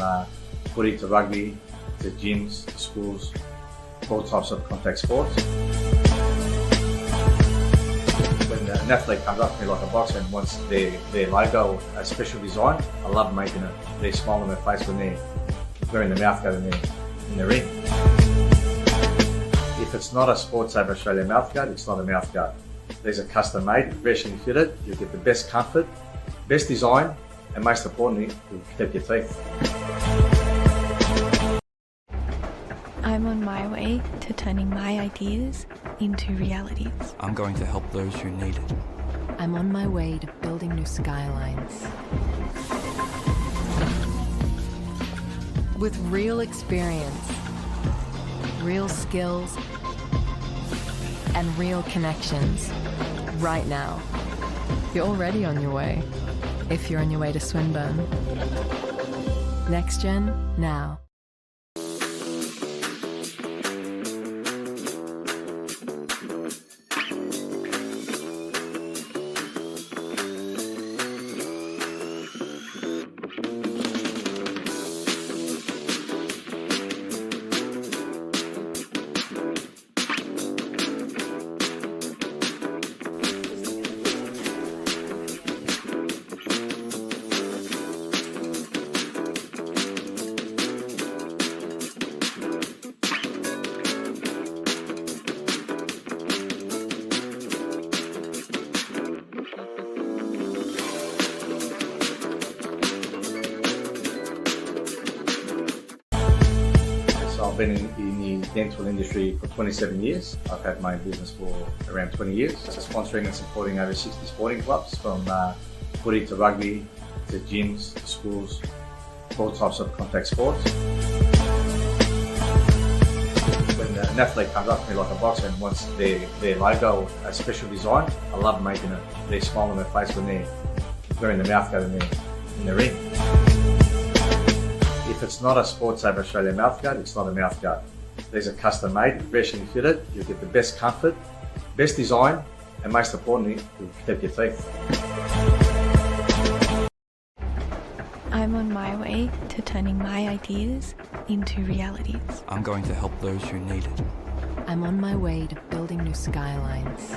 footy to rugby to gyms to schools, all types of contact sports. When an athlete comes up to me like a boxer and wants their logo, a special design, I love making it. They smile on their face when they're wearing the mouth guard in the ring. If it's not a Sports Saver Australia mouth guard, it's not a mouth guard. These are custom made, professionally fitted. You'll get the best comfort, best design, and most importantly, you'll protect your teeth. I'm on my way to turning my ideas into realities. I'm going to help those who need it. I'm on my way to building new skylines. With real experience, real skills, and real connections. Right now. You're already on your way. If you're on your way to Swinburne. Next Gen, now. I've been in the dental industry for 27 years. I've had my own business for around 20 years, sponsoring and supporting over 60 sporting clubs, from footy to rugby to gyms to schools, all types of contact sports. When an athlete comes up to me like a boxer and wants their logo, a special design, I love making it. They smile on their face when they're wearing the mouth guard in the ring. If it's not a Sports Saver Australia mouth guard, it's not a mouth guard. These are custom made, professionally fitted. You'll get the best comfort, best design, and most importantly, you'll protect your teeth. I'm on my way to turning my ideas into realities. I'm going to help those who need it. I'm on my way to building new skylines.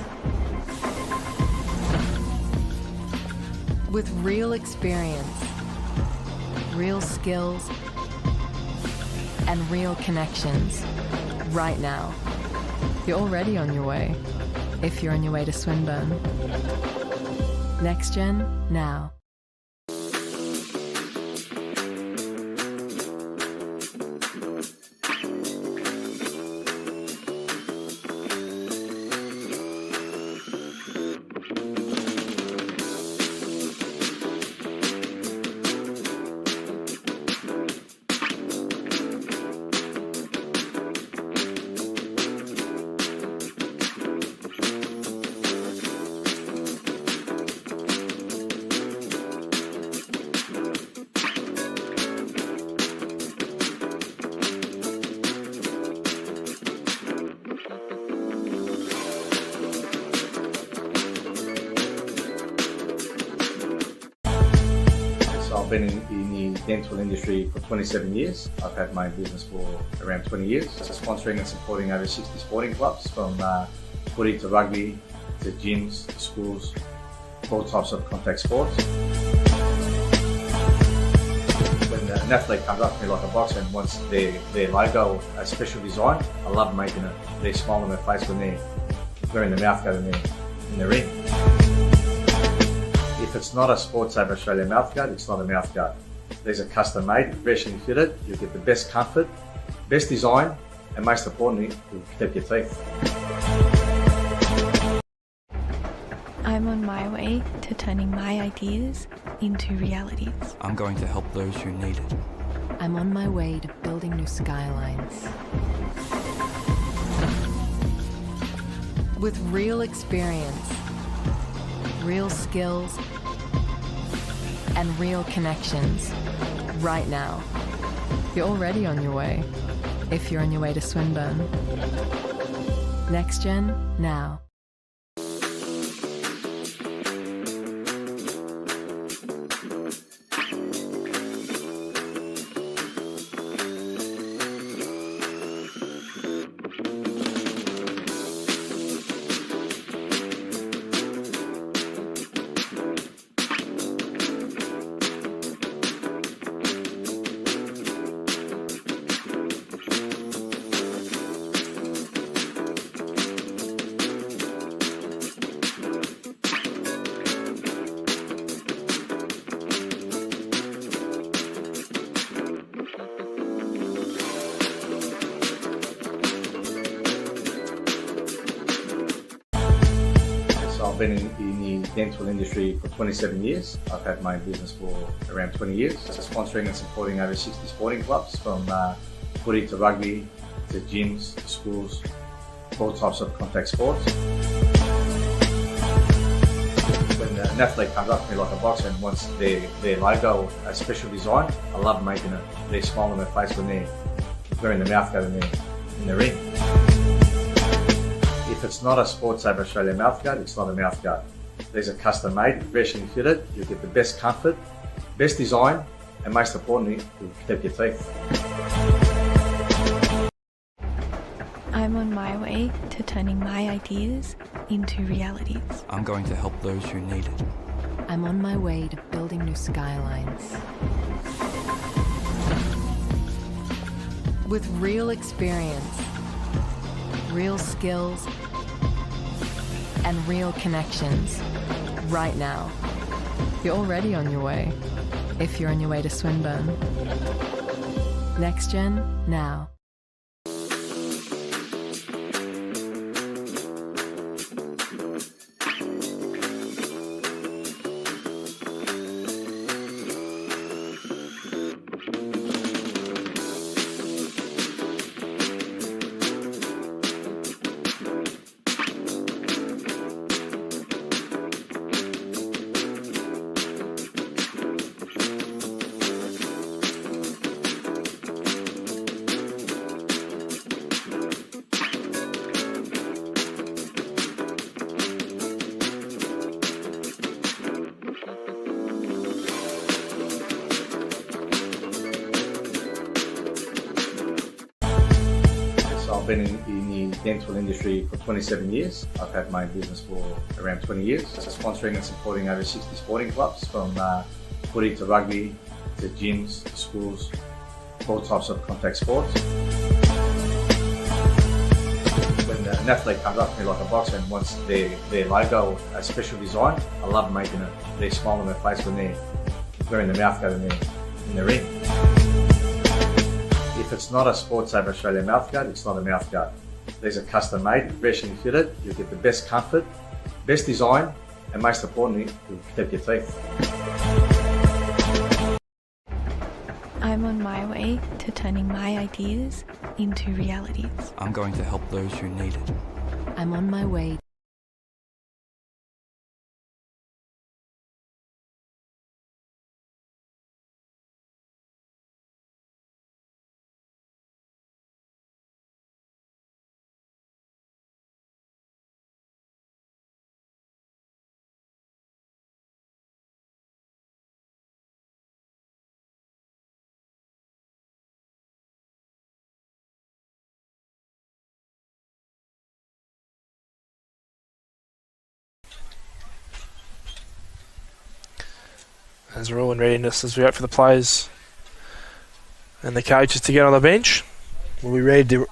With real experience, real skills, and real connections. Right now. You're already on your way. If you're on your way to Swinburne. Next Gen, now. I've been in the dental industry for 27 years. I've had my own business for around 20 years, sponsoring and supporting over 60 sporting clubs, from footy to rugby to gyms to schools, all types of contact sports. When an athlete comes up to me like a boxer and wants their logo, a special design, I love making it. They smile on their face when they're wearing the mouth guard in the ring. If it's not a Sports Saver Australia mouth guard, it's not a mouth guard. These are custom made, professionally fitted. You'll get the best comfort, best design, and most importantly, you'll protect your teeth. I'm on my way to turning my ideas into realities. I'm going to help those who need it. I'm on my way to building new skylines. With real experience, real skills, and real connections. Right now. You're already on your way. If you're on your way to Swinburne. Next Gen, now. I've been in the dental industry for 27 years. I've had my own business for around 20 years, sponsoring and supporting over 60 sporting clubs, from footy to rugby to gyms to schools, all types of contact sports. When an athlete comes up to me like a boxer and wants their logo or a special design, I love making it. Their smile on their face when they're wearing the mouth guard in the ring. If it's not a Sportsaver Australia mouth guard, it's not a mouth guard. These are custom made, professionally fitted. You'll get the best comfort, best design, and most importantly, you'll protect your teeth. I'm on my way to turning my ideas into realities. I'm going to help those who need it. I'm on my way to building new skylines. With real experience, real skills, and real connections. Right now. You're already on your way. If you're on your way to Swinburne. Next Gen, now. I've been in the dental industry for 27 years. I've had my own business for around 20 years, sponsoring and supporting over 60 sporting clubs, from footy to rugby to gyms to schools, all types of contact sports. When an athlete comes up to me like a boxer and wants their logo or a special design, I love making it. Their smile on their face when they're wearing the mouth guard in the ring. If it's not a Sportsaver Australia mouth guard, it's not a mouth guard. These are custom made, professionally fitted. You'll get the best comfort, best design, and most importantly, you'll protect your teeth. I'm on my way to turning my ideas into realities. I'm going to help those who need it. I'm on my way. As we're all in readiness, as we wait for the players and the coaches to get on the bench, we'll be ready to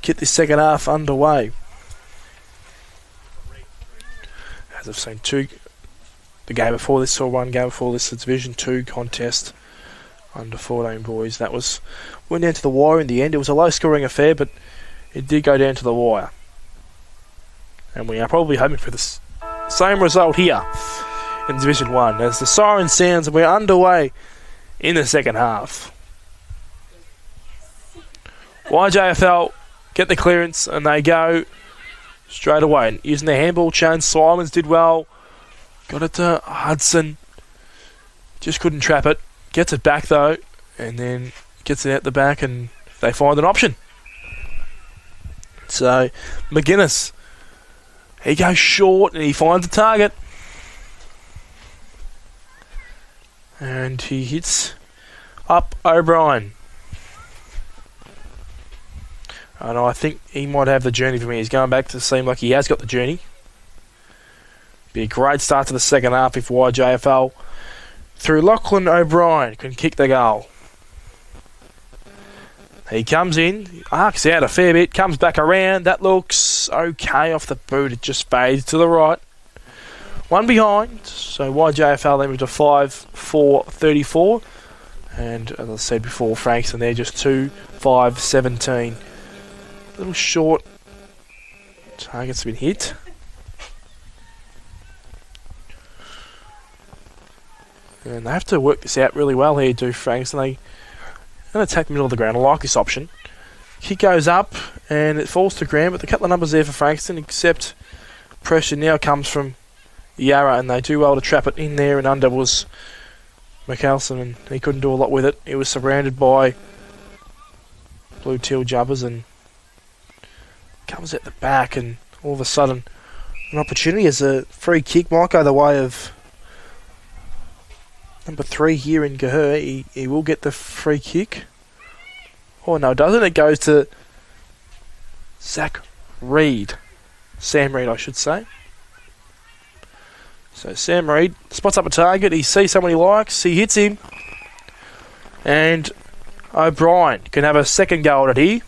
get this second half underway. As I've seen the game before this, saw one game before this, the Division 2 contest under 14 boys. That went down to the wire in the end. It was a low scoring affair, but it did go down to the wire. And we are probably hoping for the same result here in Division 1 as the siren sounds and we're underway in the second half. YJFL get the clearance and they go straight away. Using their handball chain, Simons did well. Got it to Hudson. Just couldn't trap it. Gets it back though and then gets it out the back and they find an option. So McGuinness, he goes short and he finds a target. And he hits up O'Brien. And I think he might have the journey for me. He's going back to seem like he has got the journey. Be a great start to the second half if YJFL through Lachlan O'Brien can kick the goal. He comes in, arcs out a fair bit, comes back around. That looks okay off the boot. It just fades to the right. One behind, so YJFL they move to 5-4-34. And as I said before, Frankston they're just 2-5-17. A little short. Target's been hit. And they have to work this out really well here, do Frankston. They going to attack the middle of the ground. I like this option. Kick goes up and it falls to ground, but a couple of numbers there for Frankston, except pressure now comes from Yarra, and they do well to trap it in there, and under was McAlson, and he couldn't do a lot with it. He was surrounded by blue teal jumpers and comes at the back, and all of a sudden an opportunity as a free kick might go the way of number 3 here in Gahur. He will get the free kick. Oh no, it doesn't. It goes to Zach Reed. Sam Reed, I should say. So Sam Reed spots up a target. He sees someone he likes. He hits him. And O'Brien can have a second go at it here.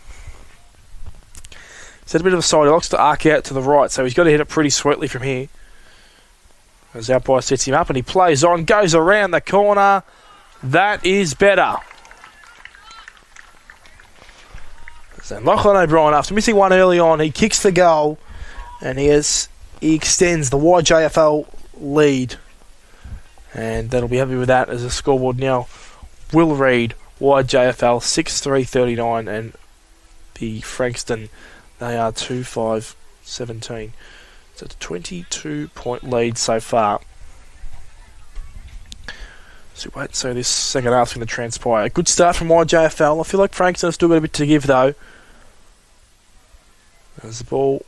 He's had a bit of a side. He likes to arc out to the right, so he's got to hit it pretty sweetly from here. As the umpire sets him up and he plays on, goes around the corner. That is better. So Lachlan O'Brien, after missing one early on, he kicks the goal and he extends the YJFL lead. And that'll be happy with that as the scoreboard now will read YJFL 6-3-39 and the Frankston, they are 2-5-17. So it's a 22-point lead so far. So wait and see this second half's going to transpire. A good start from YJFL. I feel like Frankston has still got a bit to give though. As the ball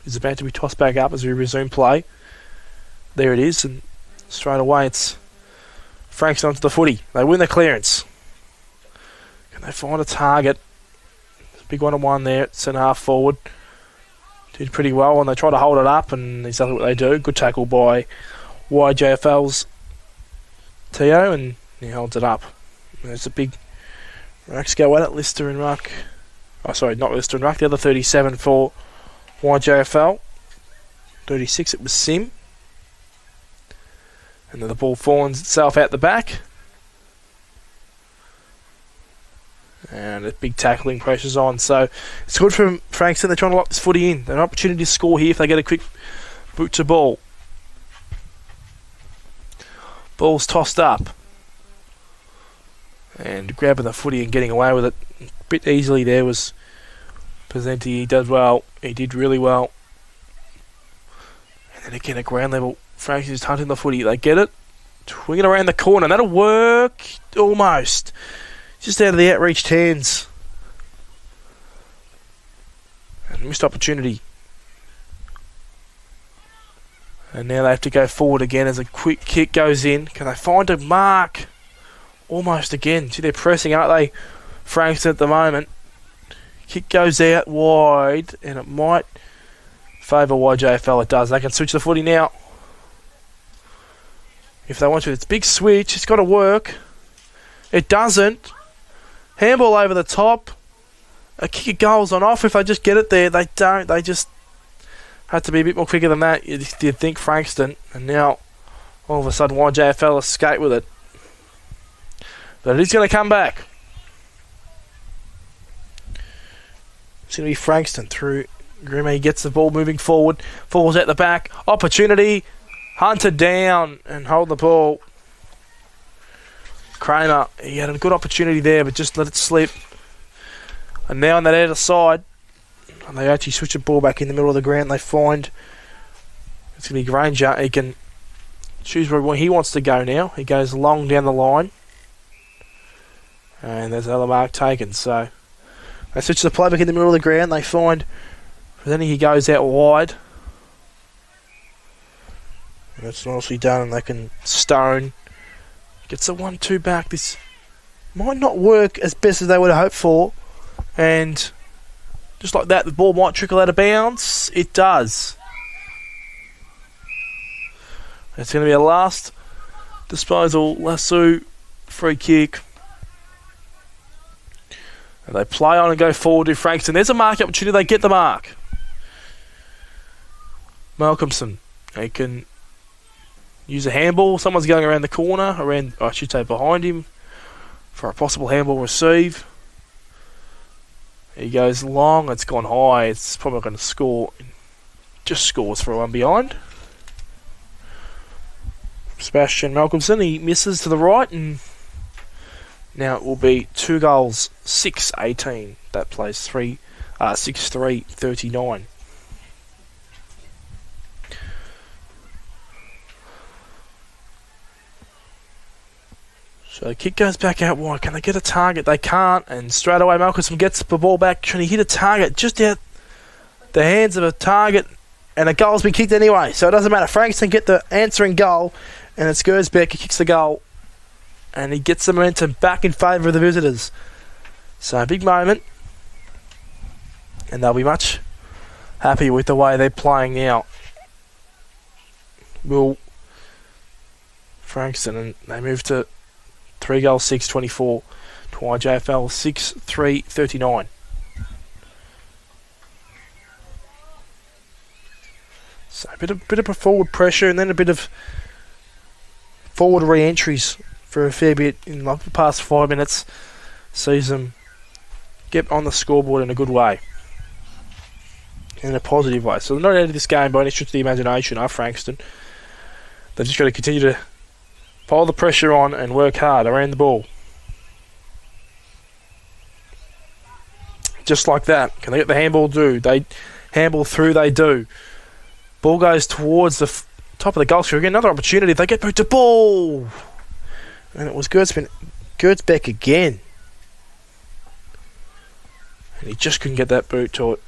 is about to be tossed back up as we resume play. There it is, and straight away it's Frankston onto the footy. They win the clearance. Can they find a target? There's a big 1-on-1 there at centre half forward. Did pretty well, and they try to hold it up, and exactly what they do. Good tackle by YJFL's Teo, and he holds it up. There's a big Rucks go at it. Lister and Ruck. Oh, sorry, not Lister and Ruck. The other 37 for YJFL. 36 it was Sim. And then the ball finds itself out the back. And a big tackling pressure's on. So it's good for Frankston. They're trying to lock this footy in. They're an opportunity to score here if they get a quick boot to ball. Ball's tossed up. And grabbing the footy and getting away with it a bit easily there was Pesenti. He does well. He did really well. And then again at ground level, Frankston just hunting the footy. They get it. Twing it around the corner. That'll work. Almost. Just out of the outreached hands. And missed opportunity. And now they have to go forward again as a quick kick goes in. Can they find a mark? Almost again. See, they're pressing, aren't they? Frankston at the moment. Kick goes out wide, and it might favour YJFL. It does. They can switch the footy now. If they want to. It's a big switch. It's got to work. It doesn't. Handball over the top. A kick of goals on off. If they just get it there, they don't. They just have to be a bit more quicker than that. You'd think Frankston. And now, all of a sudden, YJFL escape with it. But it is going to come back. It's going to be Frankston through Grimmie. He gets the ball moving forward. Falls at the back. Opportunity. Hunted down and hold the ball. Kramer, he had a good opportunity there, but just let it slip. And now on that outer side, and they actually switch the ball back in the middle of the ground. They find it's going to be Granger. He can choose where he wants to go now. He goes long down the line. And there's another mark taken. So they switch the play back in the middle of the ground. They find, then he goes out wide. And that's nicely done, and they can Stone. Gets a 1-2 back. This might not work as best as they would have hoped for. And just like that, the ball might trickle out of bounds. It does. It's going to be a last disposal. Lasso, free kick. And they play on and go forward to Frankston. There's a mark opportunity. They get the mark. Malcolmson. They can use a handball. Someone's going around the corner, I should say behind him, for a possible handball receive. He goes long. It's gone high. It's probably going to score. Just scores for a one behind. Sebastian Malcolmson. He misses to the right, and now it will be 2 goals, 6-18. That plays 6-3-39. So the kick goes back out wide. Can they get a target? They can't. And straight away, Malcolmson gets the ball back, trying to hit a target just out the hands of a target. And a goal's been kicked anyway. So it doesn't matter. Frankston get the answering goal. And it's Gersbeck who kicks the goal. And he gets the momentum back in favour of the visitors. So a big moment. And they'll be much happy with the way they're playing now. Will Frankston, and they move to 3 goals, 6-24 to YJFL, 6-3-39. So a bit of forward pressure, and then a bit of forward re-entries for a fair bit in like the past 5 minutes. Sees them get on the scoreboard in a good way, in a positive way. So they're not out of this game by any stretch of the imagination, are Frankston. They've just got to continue to pile the pressure on and work hard around the ball. Just like that. Can they get the handball? They handball through, they do. Ball goes towards the top of the goal square. Again, another opportunity. They get boot to ball. And it was Gertzbeck again. And he just couldn't get that boot to it.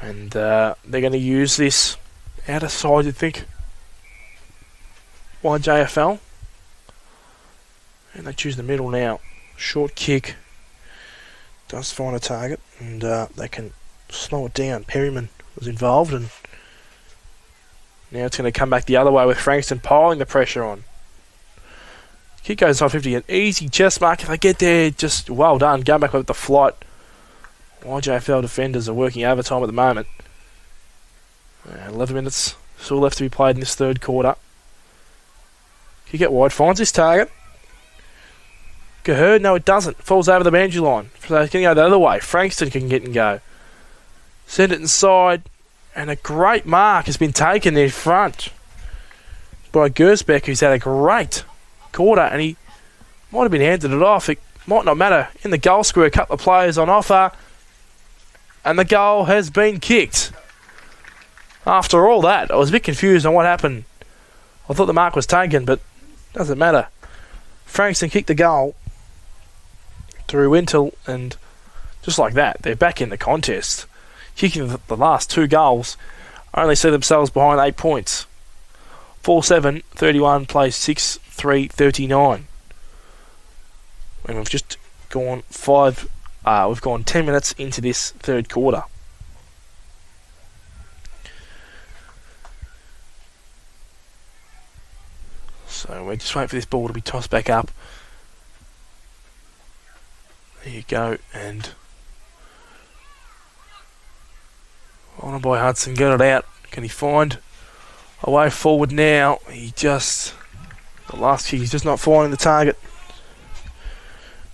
And they're going to use this outer side, you'd think. YJFL. And they choose the middle now. Short kick. Does find a target. And they can slow it down. Perryman was involved, and now it's going to come back the other way with Frankston piling the pressure on. Kick goes inside 50. An easy chest mark. If they get there, just well done. Going back with the flight. YJFL defenders are working overtime at the moment. 11 minutes still left to be played in this third quarter. Kick out wide. Finds his target. Gaherd, no it doesn't. Falls over the boundary line. So it's going to go the other way. Frankston can get and go. Send it inside. And a great mark has been taken in front by Gersbeck, who's had a great quarter, and he might have been handed it off. It might not matter. In the goal square, a couple of players on offer, and the goal has been kicked. After all that, I was a bit confused on what happened. I thought the mark was taken, but doesn't matter. Frankston kicked the goal through Wintle, and just like that, they're back in the contest. Kicking the last 2 goals, only see themselves behind 8 points. 4-7-31 plays 6-3-39. And we've just gone we've gone 10 minutes into this third quarter. So we're just waiting for this ball to be tossed back up. There you go, and on by Hudson, get it out. Can he find a way forward now? The last kick, he's just not finding the target.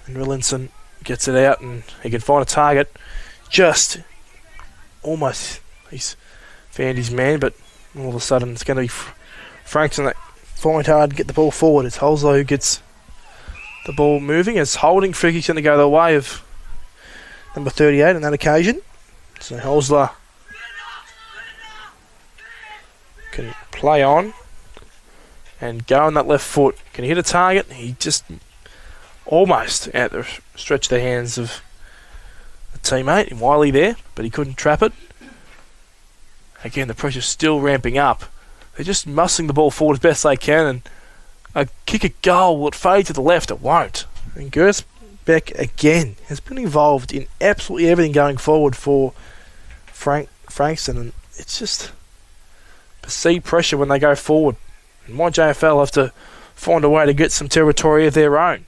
And Rillinson gets it out, and he can find a target. Just almost, he's found his man, but all of a sudden it's going to be Frankston that find hard to get the ball forward. It's Holslow who gets the ball moving. As holding free kick's going to go the way of number 38 on that occasion. So Holslow can play on and go on that left foot. Can he hit a target? He just almost out the stretch the hands of a teammate in Wiley there, but he couldn't trap it. Again, the pressure's still ramping up. They're just muscling the ball forward as best they can, and a kick a goal, will it fade to the left? It won't. And Gersbeck again has been involved in absolutely everything going forward for Frankston, and it's just perceived pressure when they go forward. And YJFL have to find a way to get some territory of their own.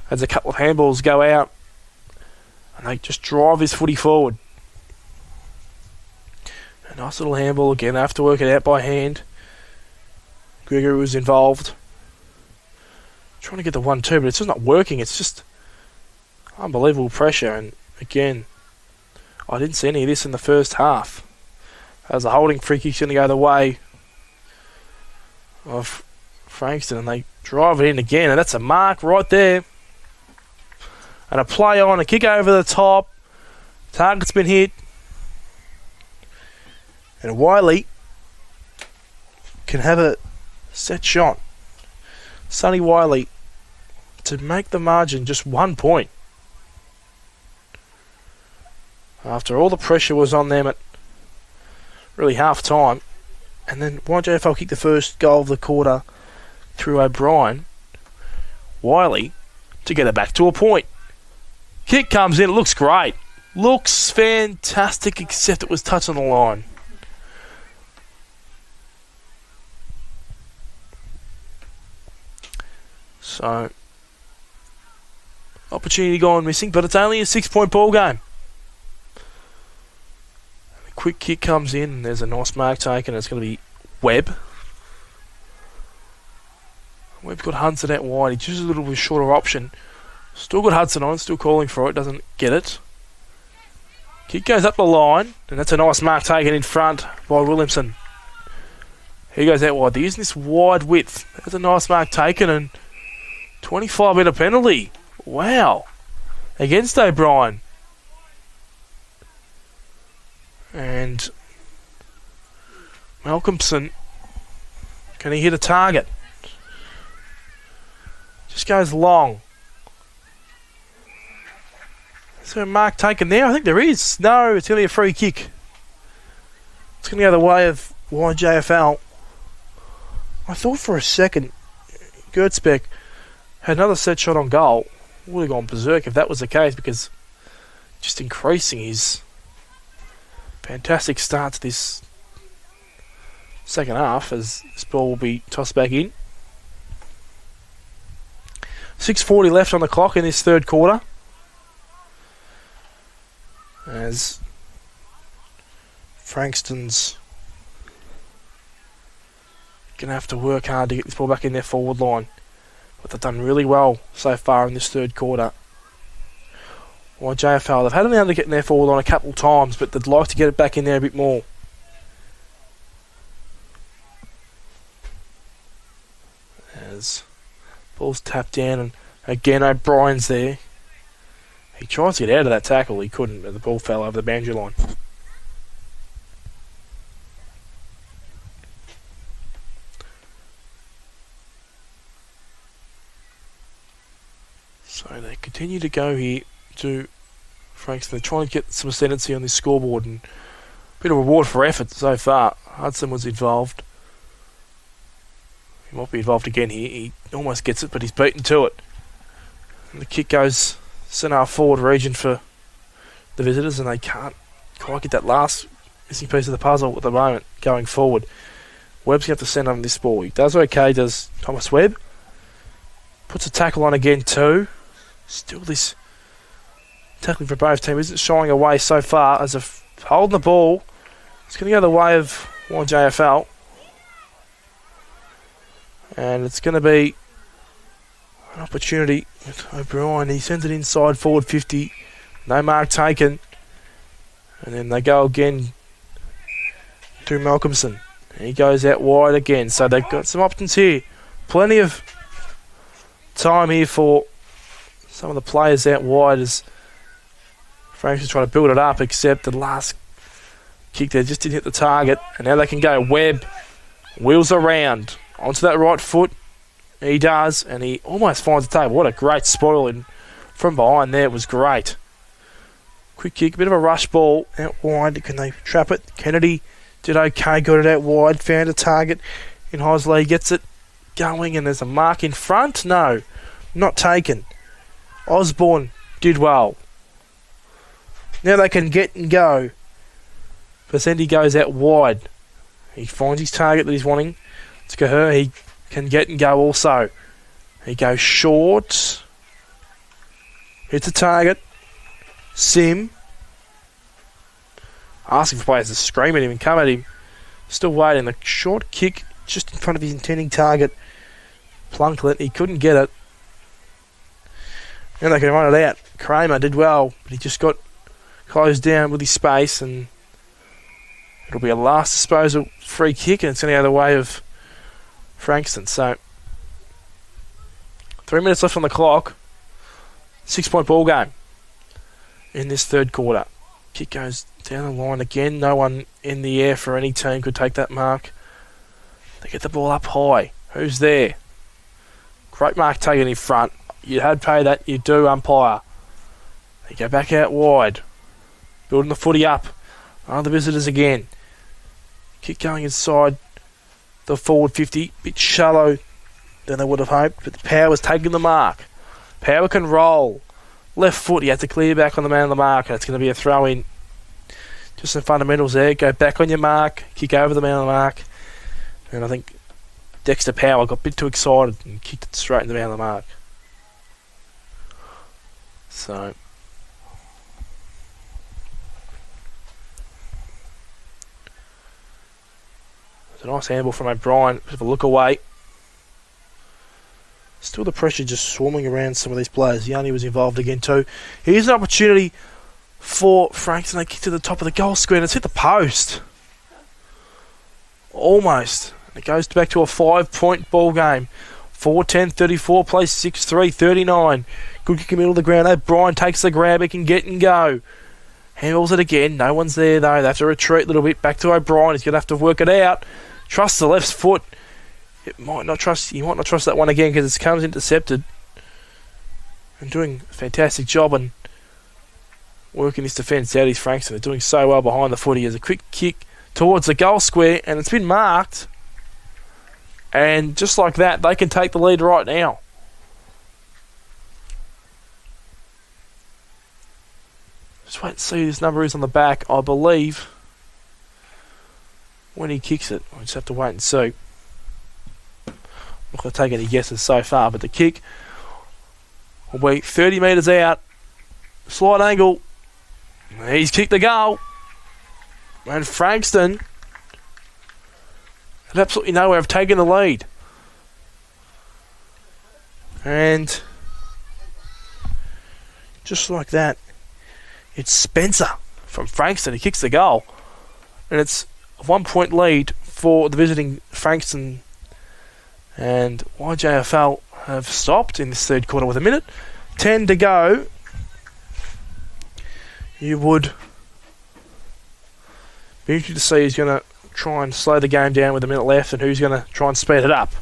As a couple of handballs go out, and they just drive his footy forward. A nice little handball again. They have to work it out by hand. Gregory was involved. Trying to get the 1-2, but it's just not working. It's just unbelievable pressure. And again, I didn't see any of this in the first half. As a holding free kick's going to go the way of Frankston, and they drive it in again, and that's a mark right there. And a play on, a kick over the top. Target's been hit. And Wiley can have a set shot. Sonny Wiley to make the margin just 1 point. After all the pressure was on them at really half time. And then YJFL kicked the first goal of the quarter through O'Brien. Wiley to get it back to a point. Kick comes in, it looks great. Looks fantastic, except it was touching the line. So, opportunity gone missing, but it's only a 6-point ball game. A quick kick comes in, and there's a nice mark taken. It's going to be Webb. We've got Hudson out wide. He chooses a little bit shorter option. Still got Hudson on, still calling for it, doesn't get it. Kick goes up the line, and that's a nice mark taken in front by Williamson. He goes out wide. They're using this wide width. That's a nice mark taken, and 25-metre penalty. Wow. Against O'Brien. And Malcolmson, can he hit a target? Just goes long. Is there a mark taken there? I think there is. No, it's going to be a free kick. It's going to go the way of YJFL. I thought for a second Gertzbeck had another set shot on goal. Would have gone berserk if that was the case, because just increasing his fantastic start to this second half, as this ball will be tossed back in. 6:40 left on the clock in this third quarter, as Frankston's going to have to work hard to get this ball back in their forward line. But they've done really well so far in this third quarter. YJFL, they've had them able to get in their forward line a couple of times, but they'd like to get it back in there a bit more. As ball's tapped down, and again O'Brien's there. He tries to get out of that tackle, he couldn't, but the ball fell over the boundary line. So they continue to go here to Frankston. They're trying to get some ascendancy on this scoreboard, and a bit of reward for effort so far. Hudson was involved. He might be involved again here. He almost gets it, but he's beaten to it. And the kick goes centre forward region for the visitors, and they can't quite get that last missing piece of the puzzle at the moment going forward. Webb's going to have to send on this ball. He does okay, does Thomas Webb. Puts a tackle on again too. Still this tackling for both teams isn't shying away so far, as if holding the ball. It's going to go the way of YJFL. And it's going to be an opportunity with O'Brien. He sends it inside forward 50. No mark taken. And then they go again to Malcolmson. And he goes out wide again. So they've got some options here. Plenty of time here for some of the players out wide, as Frank's trying to build it up, except the last kick there just didn't hit the target. And now they can go. Webb wheels around onto that right foot. He does, and he almost finds the table. What a great spoil in from behind there. It was great. Quick kick, a bit of a rush ball out wide. Can they trap it? Kennedy did okay, got it out wide, found a target in Hosley, gets it going, and there's a mark in front. No, not taken. Osborne did well. Now they can get and go. Percendi goes out wide. He finds his target that he's wanting. It's Caher. He can get and go also. He goes short. Hits a target. Sim. Asking for players to scream at him and come at him. Still waiting. The short kick just in front of his intending target. Plunklet. He couldn't get it. Now they can run it out. Kramer did well, but he just got closed down with his space, and It'll be a last disposal free kick, and it's going to go the way of Frankston. So 3 minutes left on the clock. 6-point ball game in this third quarter. Kick goes down the line again. No one in the air for any team could take that mark. They get the ball up high. Who's there? Great mark taken in front. You had pay that. You do, umpire. They go back out wide. Building the footy up. The visitors again. Kick going inside the forward 50. Bit shallow than they would have hoped, but Power's taking the mark. Power can roll. Left foot, he has to clear back on the man of the mark, and it's going to be a throw in. Just some fundamentals there. Go back on your mark, kick over the man of the mark. And I think Dexter Power got a bit too excited and kicked it straight in the man of the mark. So it's a nice handball from O'Brien. Bit of a look away. Still the pressure just swarming around some of these players. Yanni was involved again too. Here's an opportunity for Frankston. They kick to the top of the goal square and it's hit the post. Almost. It goes back to a 5-point ball game. 4-10-34 plays 6-3-39. Good kick in the middle of the ground. O'Brien takes the grab. He can get and go. Handles it again. No one's there though. They have to retreat a little bit. Back to O'Brien. He's going to have to work it out. Trust the left foot. You might not trust that one again because it comes intercepted. And doing a fantastic job on working this defence out. Is Frankston. They're doing so well behind the footy. As a quick kick towards the goal square, and it's been marked. And just like that, they can take the lead right now. Just wait and see who this number is on the back. I believe when he kicks it, I just have to wait and see. I'm not going to take any guesses so far, but the kick will be 30 metres out. Slight angle. He's kicked the goal. And Frankston had absolutely no way of taking the lead. And just like that, it's Spencer from Frankston. He kicks the goal. And it's a 1-point lead for the visiting Frankston. And YJFL have stopped in this third quarter with 1:10 to go. You would be interested to see who's going to try and slow the game down with 1 minute left and who's going to try and speed it up.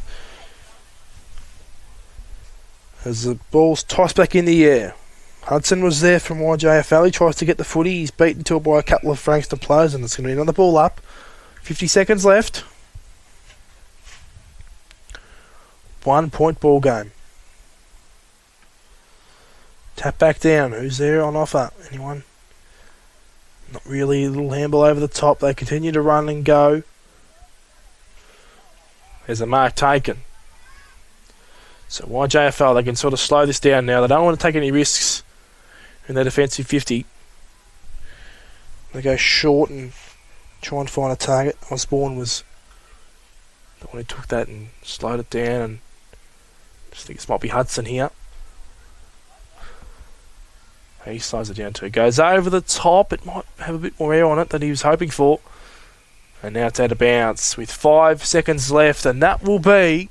As the ball's tossed back in the air. Hudson was there from YJFL. He tries to get the footy. He's beaten to it by a couple of Frankston players, and it's going to be another ball up. 50 seconds left. 1-point ball game. Tap back down. Who's there on offer? Anyone? Not really. A little handball over the top. They continue to run and go. There's a mark taken. So YJFL, they can sort of slow this down now. They don't want to take any risks in their defensive 50. They go short and try and find a target. Osborne was the one who took that and slowed it down, and I think this might be Hudson here. He slows it down too. Goes over the top. It might have a bit more air on it than he was hoping for. And now it's out of bounds with 5 seconds left, and that will be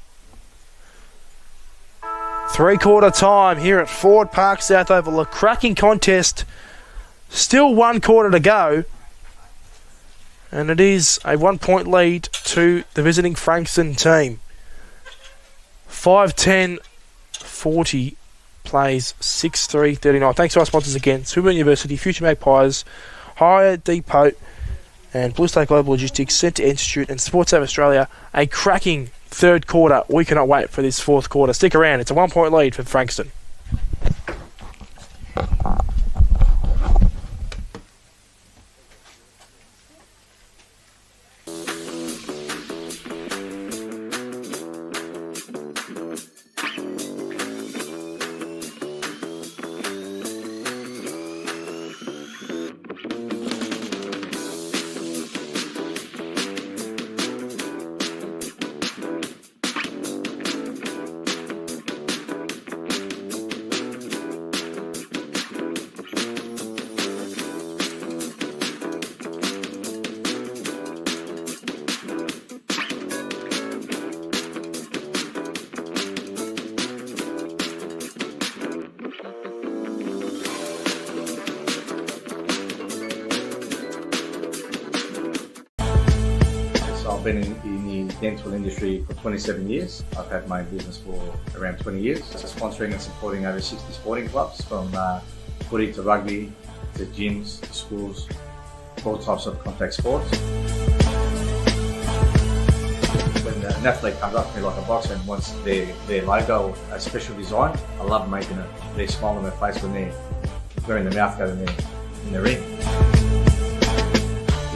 three-quarter time here at Ford Park South Oval. A cracking contest. Still 1 quarter to go. And it is a 1-point lead to the visiting Frankston team. 5-10-40 plays 6-3-39. Thanks to our sponsors again. Swimmer University, Future Magpies, Hire Depot, and Blue State Global Logistics, Centre Institute, and Sports Save Australia. A cracking third quarter. We cannot wait for this fourth quarter. Stick around. It's a 1-point lead for Frankston. been in the dental industry for 27 years. I've had my own business for around 20 years, sponsoring and supporting over 60 sporting clubs, from footy to rugby to gyms to schools, all types of contact sports. When an athlete comes up to me like a boxer and wants their logo or a special design, I love making it. They smile on their face when they're wearing the mouth guard in the ring.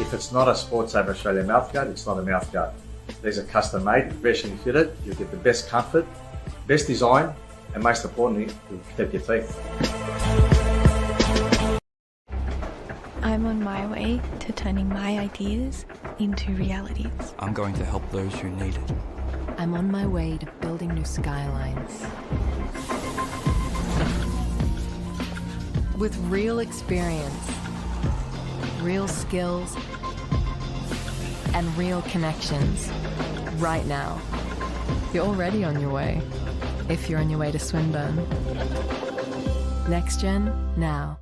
If it's not a Sportsaver Australia mouth guard, it's not a mouth guard. These are custom made, professionally fitted. You'll get the best comfort, best design, and most importantly, you'll protect your teeth. I'm on my way to turning my ideas into realities. I'm going to help those who need it. I'm on my way to building new skylines. With real experience, real skills, and real connections. Right now. You're already on your way. If you're on your way to Swinburne. Next Gen, now.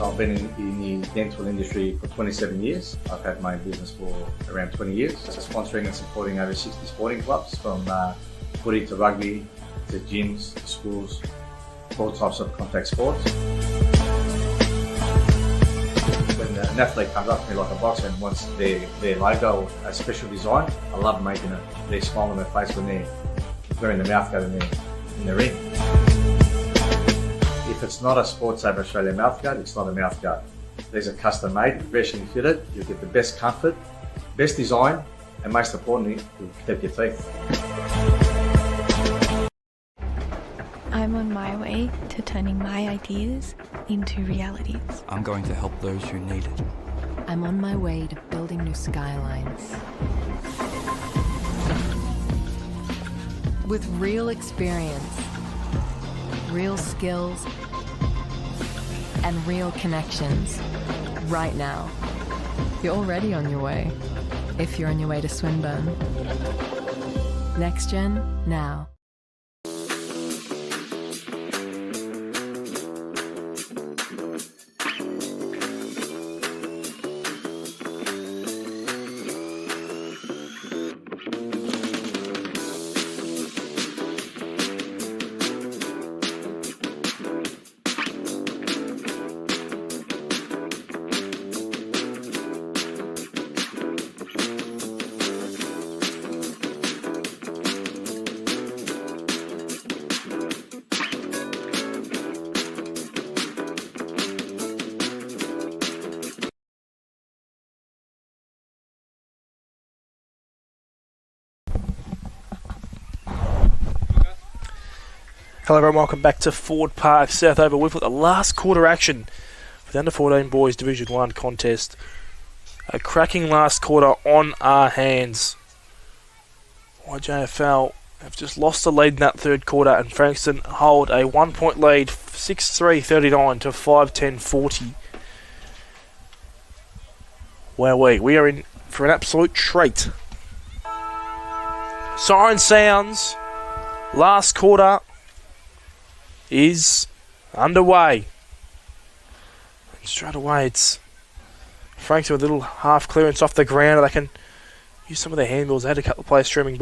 I've been in the dental industry for 27 years. I've had my own business for around 20 years, sponsoring and supporting over 60 sporting clubs, from footy to rugby to gyms to schools, all types of contact sports. When an athlete comes up to me like a boxer and wants their logo or a special design, I love making it. They smile on their face when they're wearing the mouth guard in the ring. If it's not a Sportsaver Australia mouth guard, it's not a mouth guard. These are custom made, professionally fitted. You'll get the best comfort, best design, and most importantly, you'll protect your teeth. I'm on my way to turning my ideas into realities. I'm going to help those who need it. I'm on my way to building new skylines. With real experience, real skills, and real connections. Right now. You're already on your way. If you're on your way to Swinburne. Next Gen, now. Hello everyone, welcome back to Ford Park South Oval. We've got the last quarter action for the Under 14 Boys Division 1 contest. A cracking last quarter on our hands. YJFL have just lost the lead in that third quarter, and Frankston hold a 1 point lead, 6-3-39 to 5-10-40. Where we are in for an absolute treat. Siren sounds. Last quarter is underway. And straight away it's Franks with a little half clearance off the ground. They can use some of their handballs. They had a couple of players streaming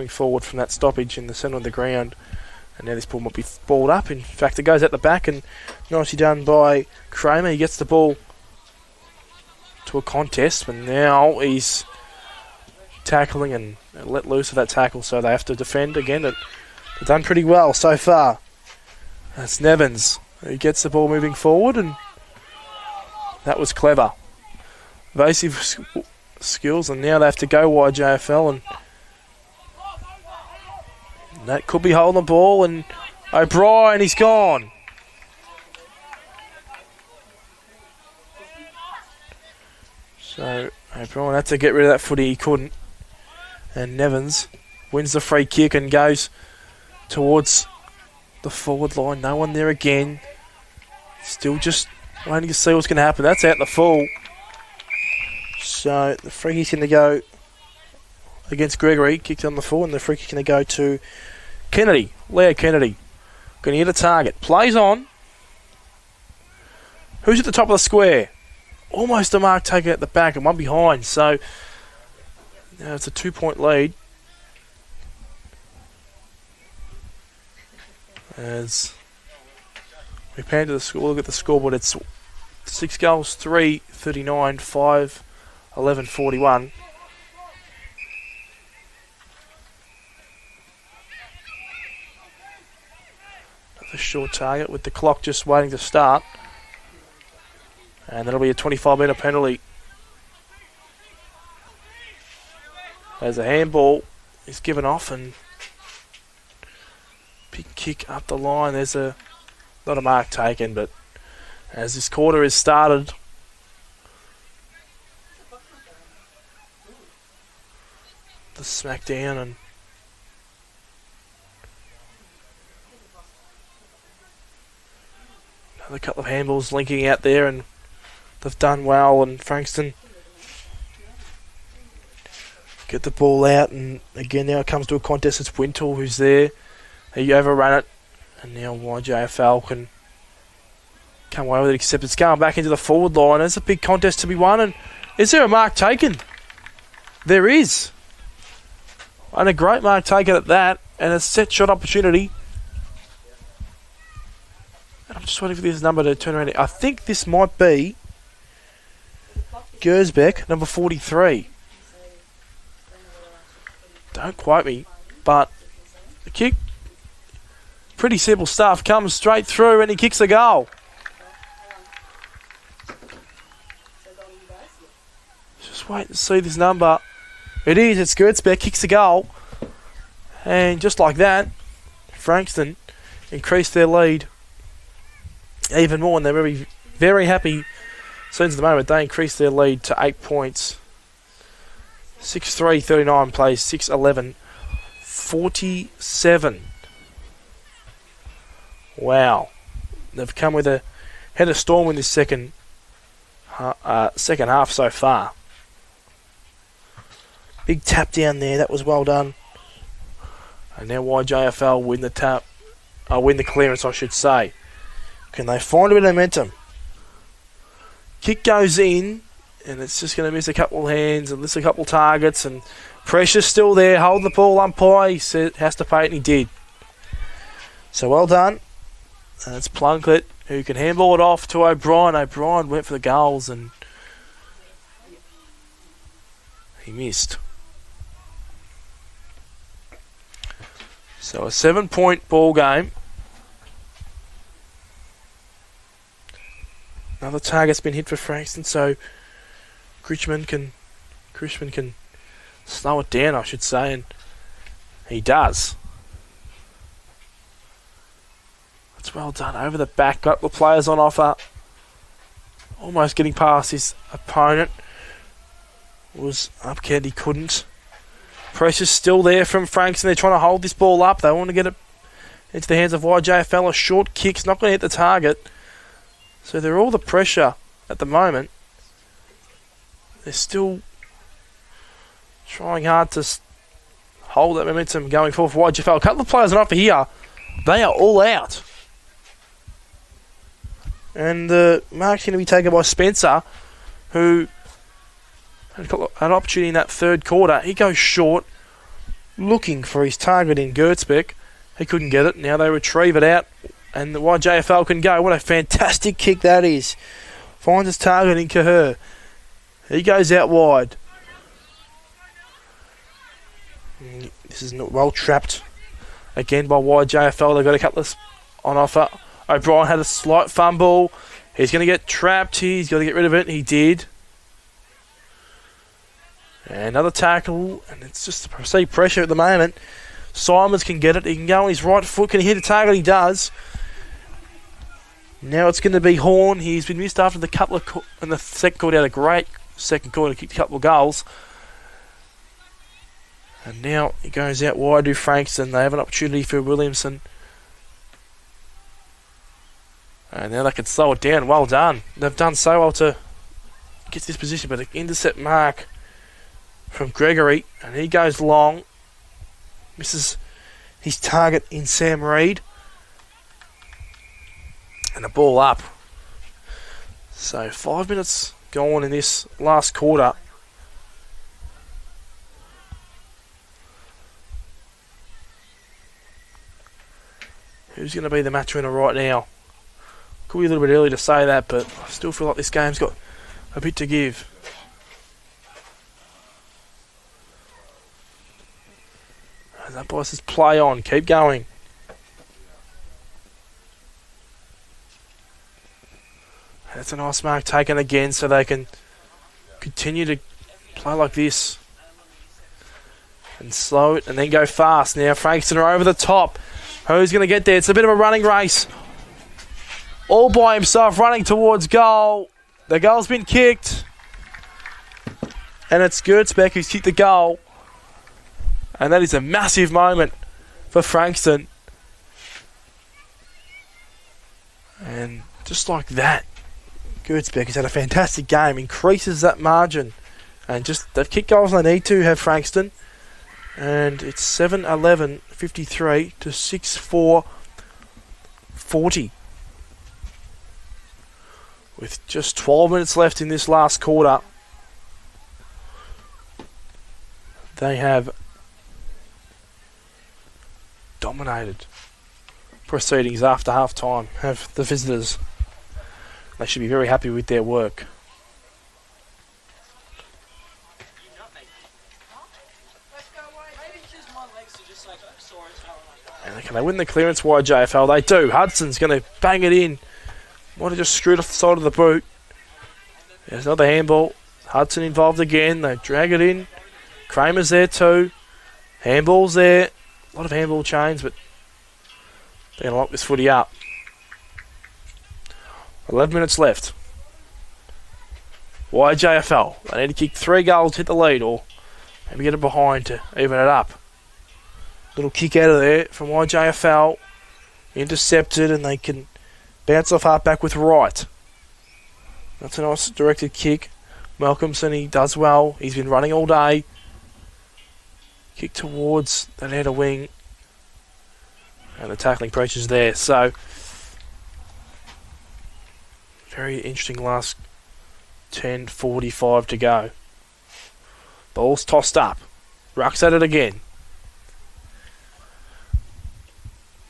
forward from that stoppage in the centre of the ground. And now this ball might be balled up. In fact, it goes out the back, and nicely done by Kramer. He gets the ball to a contest, but now he's tackling and let loose of that tackle, so they have to defend again. They've done pretty well so far. That's Nevins who gets the ball moving forward, and that was clever. Evasive skills, and now they have to go YJFL, and that could be holding the ball, and O'Brien, he's gone. So O'Brien had to get rid of that footy, he couldn't. And Nevins wins the free kick and goes towards the forward line. No one there again. Still just waiting to see what's going to happen. That's out the full. So the free kick's going to go against Gregory. Kicked on the full, and the free kick's going to go to Kennedy. Leo Kennedy. Going to hit a target. Plays on. Who's at the top of the square? Almost a mark taken at the back and one behind. So now it's a 2-point lead. As we pan to the score, look at the scoreboard. It's 6 goals, 3, 39, 5, 11, 41. Another short target with the clock just waiting to start. And that'll be a 25-metre penalty. As a handball is given off, and big kick up the line. There's not a mark taken, but as this quarter is started, the smack down, and another couple of handballs linking out there, and they've done well, and Frankston get the ball out, and again now it comes to a contest. It's Wintle who's there. He overran it, and now YJFL can come away with it, except it's going back into the forward line. There's a big contest to be won, and is there a mark taken? There is. And a great mark taken at that, and a set shot opportunity. And I'm just waiting for this number to turn around. I think this might be Gersbeck, number 43. Don't quote me, but the kick, pretty simple stuff, comes straight through and he kicks a goal. Just wait to see this number. It is, it's Gersbeck, kicks a goal. And just like that, Frankston increased their lead even more, and they're very, very happy. Since the moment they increased their lead to 8 points. 6-3, 39 plays, 6-11, 47. Wow. They've come with a head of storm in this second half so far. Big tap down there, that was well done. And now YJFL win the clearance, I should say. Can they find a bit of momentum? Kick goes in, and it's just going to miss a couple of hands and miss a couple of targets, and pressure's still there. Hold the ball, umpire. He said has to pay it, and he did. So well done. And it's Plunkett who can handball it off to O'Brien. O'Brien went for the goals, and he missed. So a 7-point ball game. Another target's been hit for Frankston, so Crichman can slow it down, I should say, and he does. That's well done. Over the back, got the players on offer. Almost getting past his opponent. Was upcat, he couldn't. Pressure's still there from Frankston. They're trying to hold this ball up. They want to get it into the hands of YJFL. A short kick's not going to hit the target. So they're all the pressure at the moment. They're still trying hard to hold that momentum going forward for YJFL. A couple of players on offer here. They are all out. And the mark's going to be taken by Spencer, who had an opportunity in that third quarter. He goes short, looking for his target in Gersbeck. He couldn't get it. Now they retrieve it out, and the YJFL can go. What a fantastic kick that is. Finds his target in Caher. He goes out wide. This is well trapped again by YJFL. They've got a couple of on offer. O'Brien had a slight fumble. He's going to get trapped. He's got to get rid of it. He did. And another tackle, and it's just the perceived pressure at the moment. Simons can get it. He can go on his right foot. Can he hit a target? He does. Now it's going to be Horn. He's been missed after the couple of... in the second quarter, had a great second quarter, kicked a couple of goals. And now it goes out wide to Frankston. They have an opportunity for Williamson. And now they can slow it down. Well done. They've done so well to get this position, but an intercept mark from Gregory, and he goes long. Misses his target in Sam Reed. And a ball up. So 5 minutes gone in this last quarter. Who's going to be the match winner right now? Could be a little bit early to say that, but I still feel like this game's got a bit to give. And that boy says play on, keep going. That's a nice mark taken again, so they can continue to play like this. And slow it, and then go fast. Now Frankston are over the top. Who's going to get there? It's a bit of a running race. All by himself, running towards goal. The goal's been kicked. And it's Gertzbeck who's kicked the goal. And that is a massive moment for Frankston. And just like that, Gertzbeck has had a fantastic game, increases that margin. And just they've kicked goals they need to have Frankston. And it's 7-11-53 to 6-4-40. With just 12 minutes left in this last quarter, they have dominated proceedings after half time, have the visitors. They should be very happy with their work. And can they win the clearance, YJFL? They do. Hudson's going to bang it in. Might have just screwed off the side of the boot. There's another handball. Hudson involved again. They drag it in. Kramer's there too. Handball's there. A lot of handball chains, but they're going to lock this footy up. 11 minutes left. YJFL. They need to kick 3 goals to hit the lead, or maybe get it behind to even it up. Little kick out of there from YJFL. Intercepted, and they can bounce off half-back with Wright. That's a nice directed kick. Malcolmson, he does well. He's been running all day. Kick towards the header wing. And the tackling pressure's there. So, very interesting last 10:45 to go. Ball's tossed up. Rucks at it again.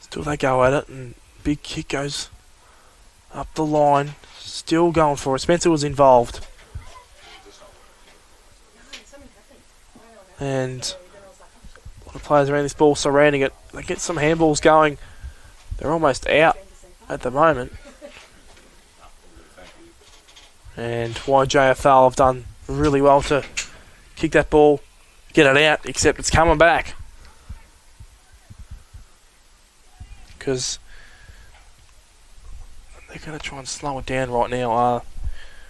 Still they go at it, and big kick goes up the line. Still going for it. Spencer was involved. And a lot of players around this ball surrounding it. They get some handballs going. They're almost out at the moment. And YJFL have done really well to kick that ball, get it out, except it's coming back. Because they're going to try and slow it down right now.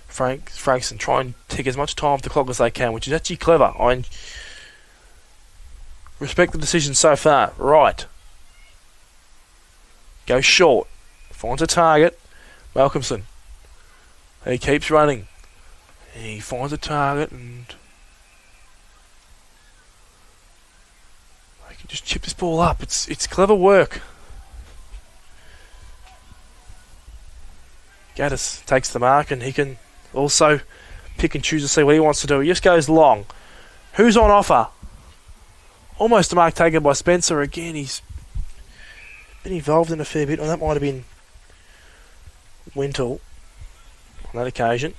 Frankston try and take as much time off the clock as they can, which is actually clever. I respect the decision so far. Right. Go short. Finds a target. Malcolmson. He keeps running. He finds a target, and they can just chip this ball up. It's clever work. Gaddis takes the mark, and he can also pick and choose to see what he wants to do. He just goes long. Who's on offer? Almost a mark taken by Spencer again. He's been involved in a fair bit. Well, that might have been Wintle on that occasion.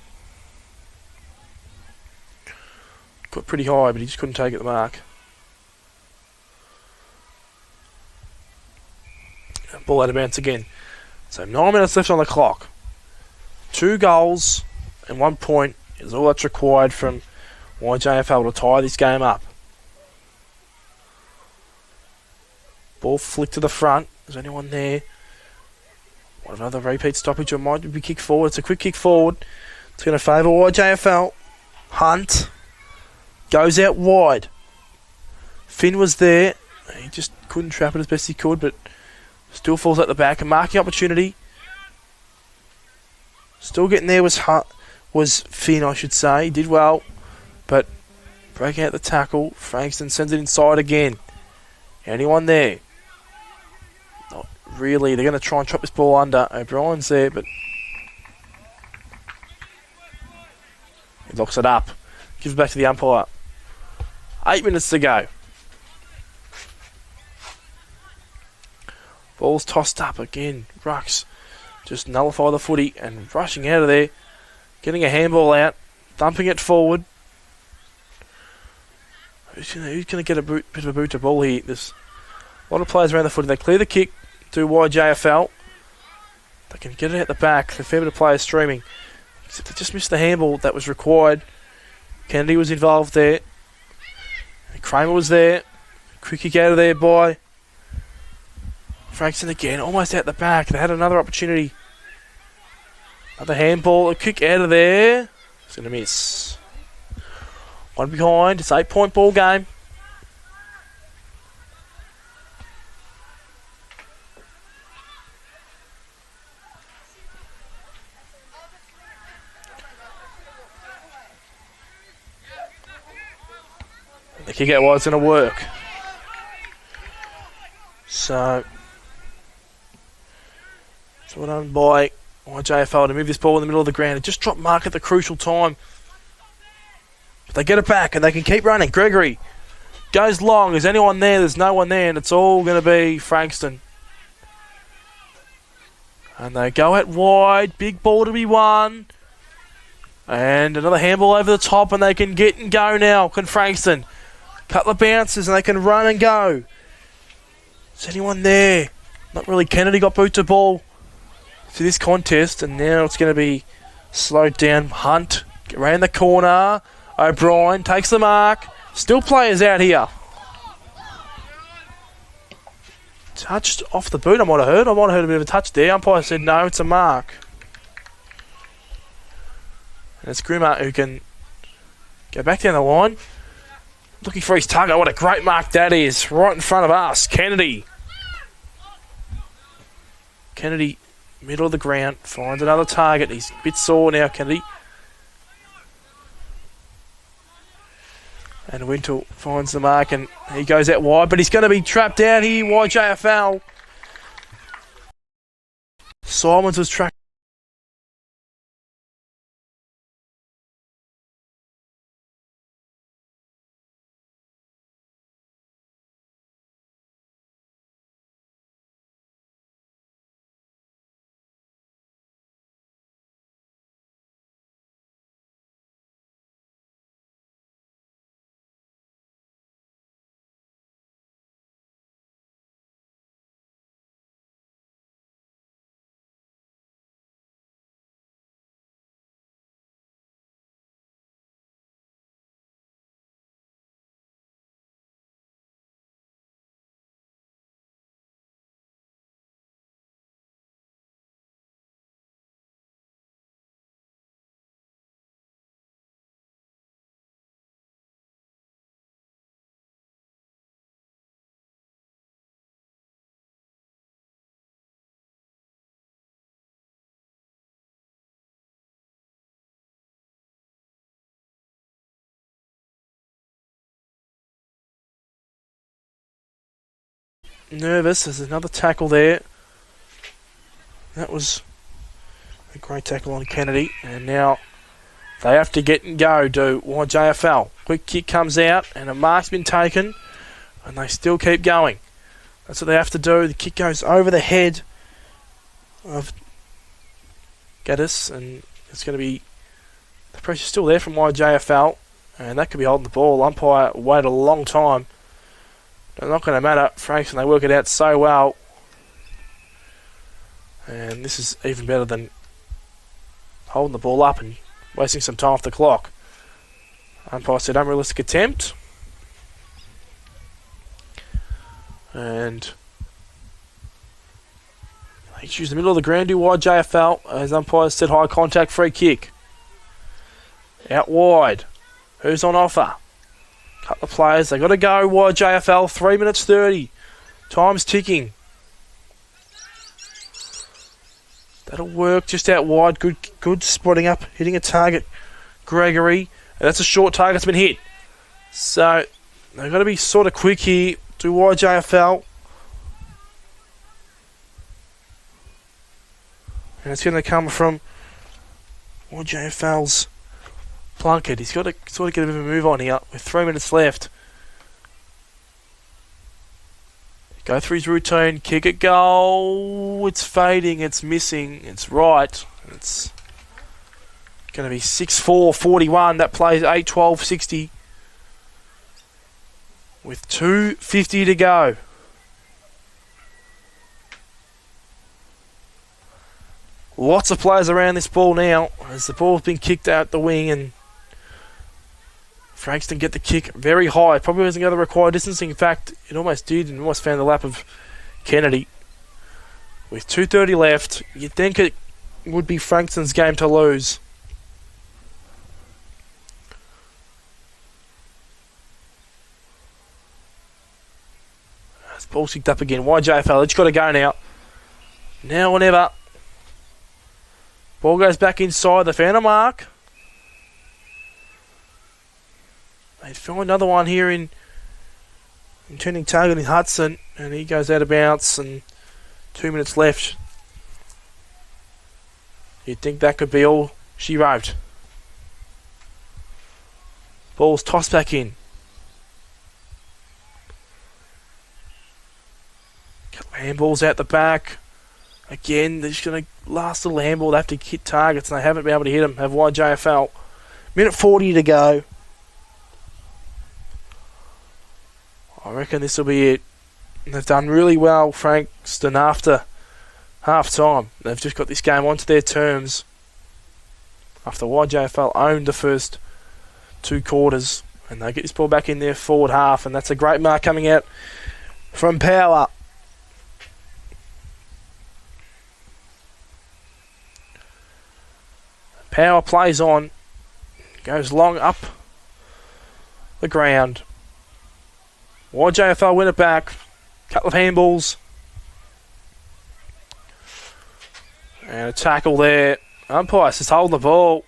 Got pretty high, but he just couldn't take it the mark. Ball out of bounds again. So 9 minutes left on the clock. 2 goals and 1 point is all that's required from YJFL to tie this game up. Ball flicked to the front. Is anyone there? What another repeat stoppage, or might be kick forward. It's a quick kick forward. It's going to favour YJFL. Hunt goes out wide. Finn was there. He just couldn't trap it as best he could, but still falls at the back. A marking opportunity. Still getting there was Finn, I should say. He did well, but breaking out the tackle. Frankston sends it inside again. Anyone there? Not really. They're going to try and chop this ball under. O'Brien's there, but he locks it up. Gives it back to the umpire. 8 minutes to go. Ball's tossed up again. Rucks just nullify the footy and rushing out of there. Getting a handball out. Dumping it forward. Who's going to get a bit of a boot to ball here? There's a lot of players around the footy. They clear the kick to YJFL. They can get it at the back. A fair bit of players streaming. Except they just missed the handball that was required. Kennedy was involved there. Kramer was there. Quick kick out of there by Frankston again. Almost out the back. They had another opportunity. Another handball. A kick out of there. It's going to miss. One behind. It's 8-point ball game. The kick out wide is going to work. So we're done by YJFL to move this ball in the middle of the ground. It just dropped mark at the crucial time. But they get it back and they can keep running. Gregory goes long. Is anyone there? There's no one there, and it's all going to be Frankston. And they go out wide. Big ball to be won. And another handball over the top, and they can get and go now. Can Frankston? Couple of bounces and they can run and go. Is anyone there? Not really. Kennedy got boot to ball to this contest, and now it's going to be slowed down. Hunt around the corner. O'Brien takes the mark. Still players out here. Touched off the boot, I might have heard. I might have heard a bit of a touch there. Umpire said no, it's a mark. And it's Grimmer who can go back down the line. Looking for his target. What a great mark that is. Right in front of us. Kennedy, middle of the ground. Finds another target. He's a bit sore now, Kennedy. And Wintle finds the mark and he goes out wide. But he's going to be trapped out here. YJFL. Simons was tracked. Nervous. There's another tackle there. That was a great tackle on Kennedy. And now they have to get and go to YJFL. Quick kick comes out and a mark's been taken. And they still keep going. That's what they have to do. The kick goes over the head of Gaddis. And it's going to be... The pressure's still there from YJFL. And that could be holding the ball. Umpire waited a long time. It's not going to matter. Frankston, they work it out so well. And this is even better than holding the ball up and wasting some time off the clock. Umpire said unrealistic attempt. And they choose the middle of the ground to YJFL. As umpire said, high contact, free kick. Out wide. Who's on offer? Couple of players. They got to go. YJFL. 3 minutes 30. Time's ticking. That'll work. Just out wide. Good spotting up. Hitting a target. Gregory. And that's a short target that's been hit. So they've got to be sort of quick here to YJFL. And it's going to come from YJFL's Plunkett. He's got to sort of get a bit of a move on here with 3 minutes left. Go through his routine, kick it, goal. It's fading, it's missing, it's right. It's going to be 6-4-41. That plays 8-12-60 with 2:50 to go. Lots of players around this ball now as the ball's been kicked out the wing, and Frankston get the kick very high. Probably wasn't going to require distancing. In fact, it almost did, and almost found the lap of Kennedy. With 2:30 left, you'd think it would be Frankston's game to lose. This ball's kicked up again. YJFL, it's got to go now. Now or never. Ball goes back inside. They found a mark. They find another one here in turning target in Hudson, and he goes out of bounds, and 2 minutes left. You'd think that could be all she wrote. Ball's tossed back in. Couple of handballs out the back. Again, they're just going to last little handball. They have to hit targets, and they haven't been able to hit them. Have YJFL. Minute 40 to go. I reckon this will be it. They've done really well, Frankston, after half-time. They've just got this game onto their terms after YJFL owned the first 2 quarters, and they get this ball back in their forward half, and that's a great mark coming out from Power. Power plays on, goes long up the ground. YJFL win it back. Couple of handballs. And a tackle there. Umpire just holding the ball.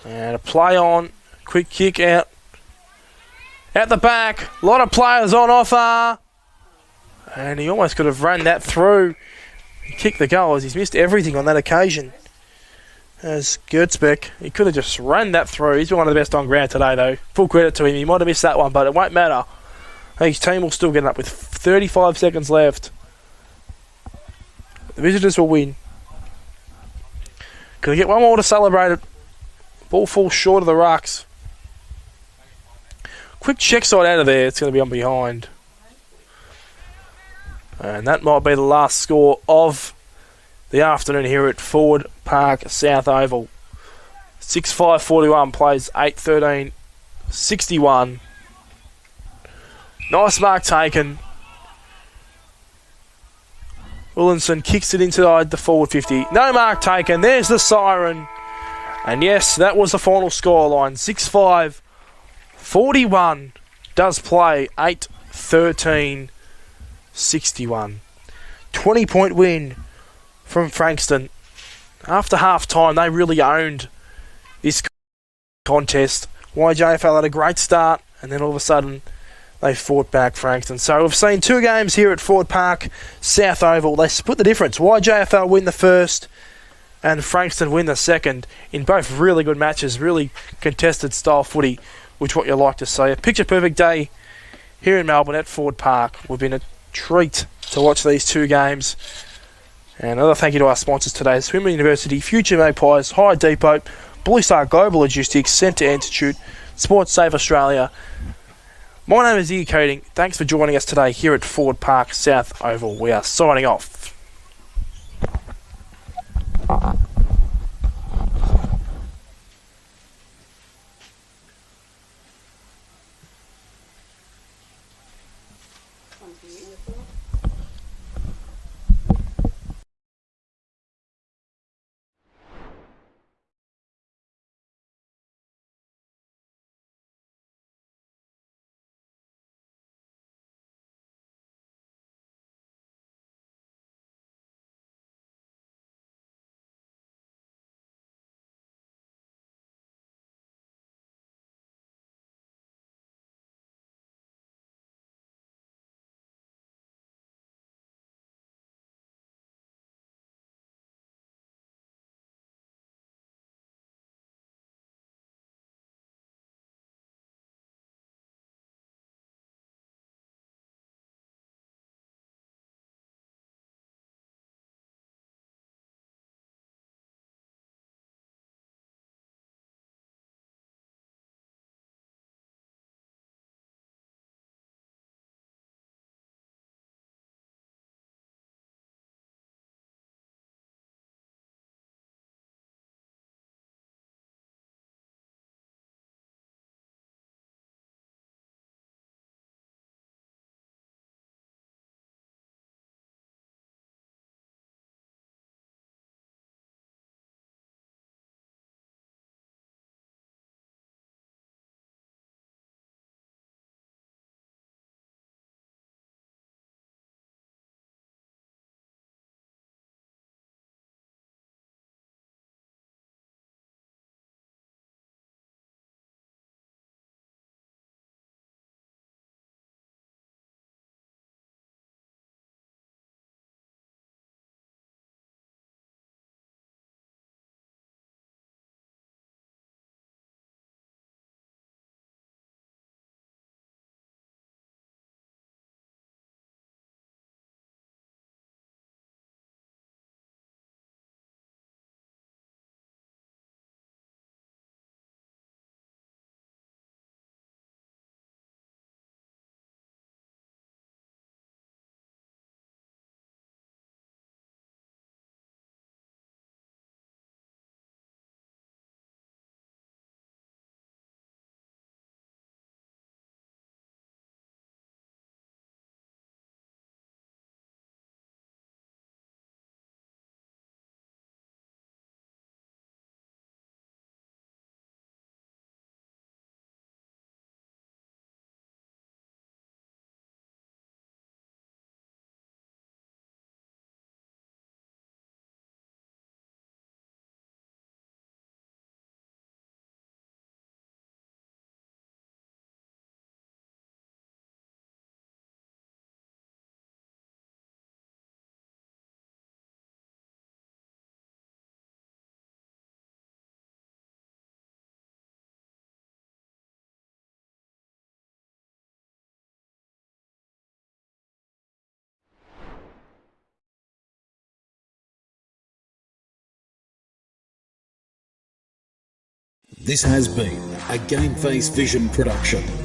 And a play on. Quick kick out. At the back. A lot of players on offer. And he almost could have run that through. He kicked the goal as he's missed everything on that occasion. As Gertzbeck, he could have just run that through. He's been one of the best on ground today, though. Full credit to him. He might have missed that one, but it won't matter. His team will still get up with 35 seconds left. The visitors will win. Can they get one more to celebrate it? Ball falls short of the rucks. Quick check side out of there. It's going to be on behind. And that might be the last score of the afternoon here at Ford Park South Oval. 6-5-41 plays 8-13-61. Nice mark taken. Williamson kicks it inside the forward 50. No mark taken. There's the siren. And yes, that was the final scoreline. 6-5-41 does play 8-13-61. 20-point win from Frankston. After half-time, they really owned this contest. YJFL had a great start, and then all of a sudden, they fought back Frankston. So we've seen 2 games here at Ford Park South Oval. They split the difference. YJFL win the first, and Frankston win the second in both really good matches, really contested style footy, which what you like to see. A picture-perfect day here in Melbourne at Ford Park. We've been a treat to watch these 2 games. And another thank you to our sponsors today: Swimmer University, Future Magpies, High Depot, Blue Star Global Logistics, Centre Institute, Sports Safe Australia. My name is Iggy Coding. Thanks for joining us today here at Ford Park South Oval. We are signing off. This has been a Game Face Vision production.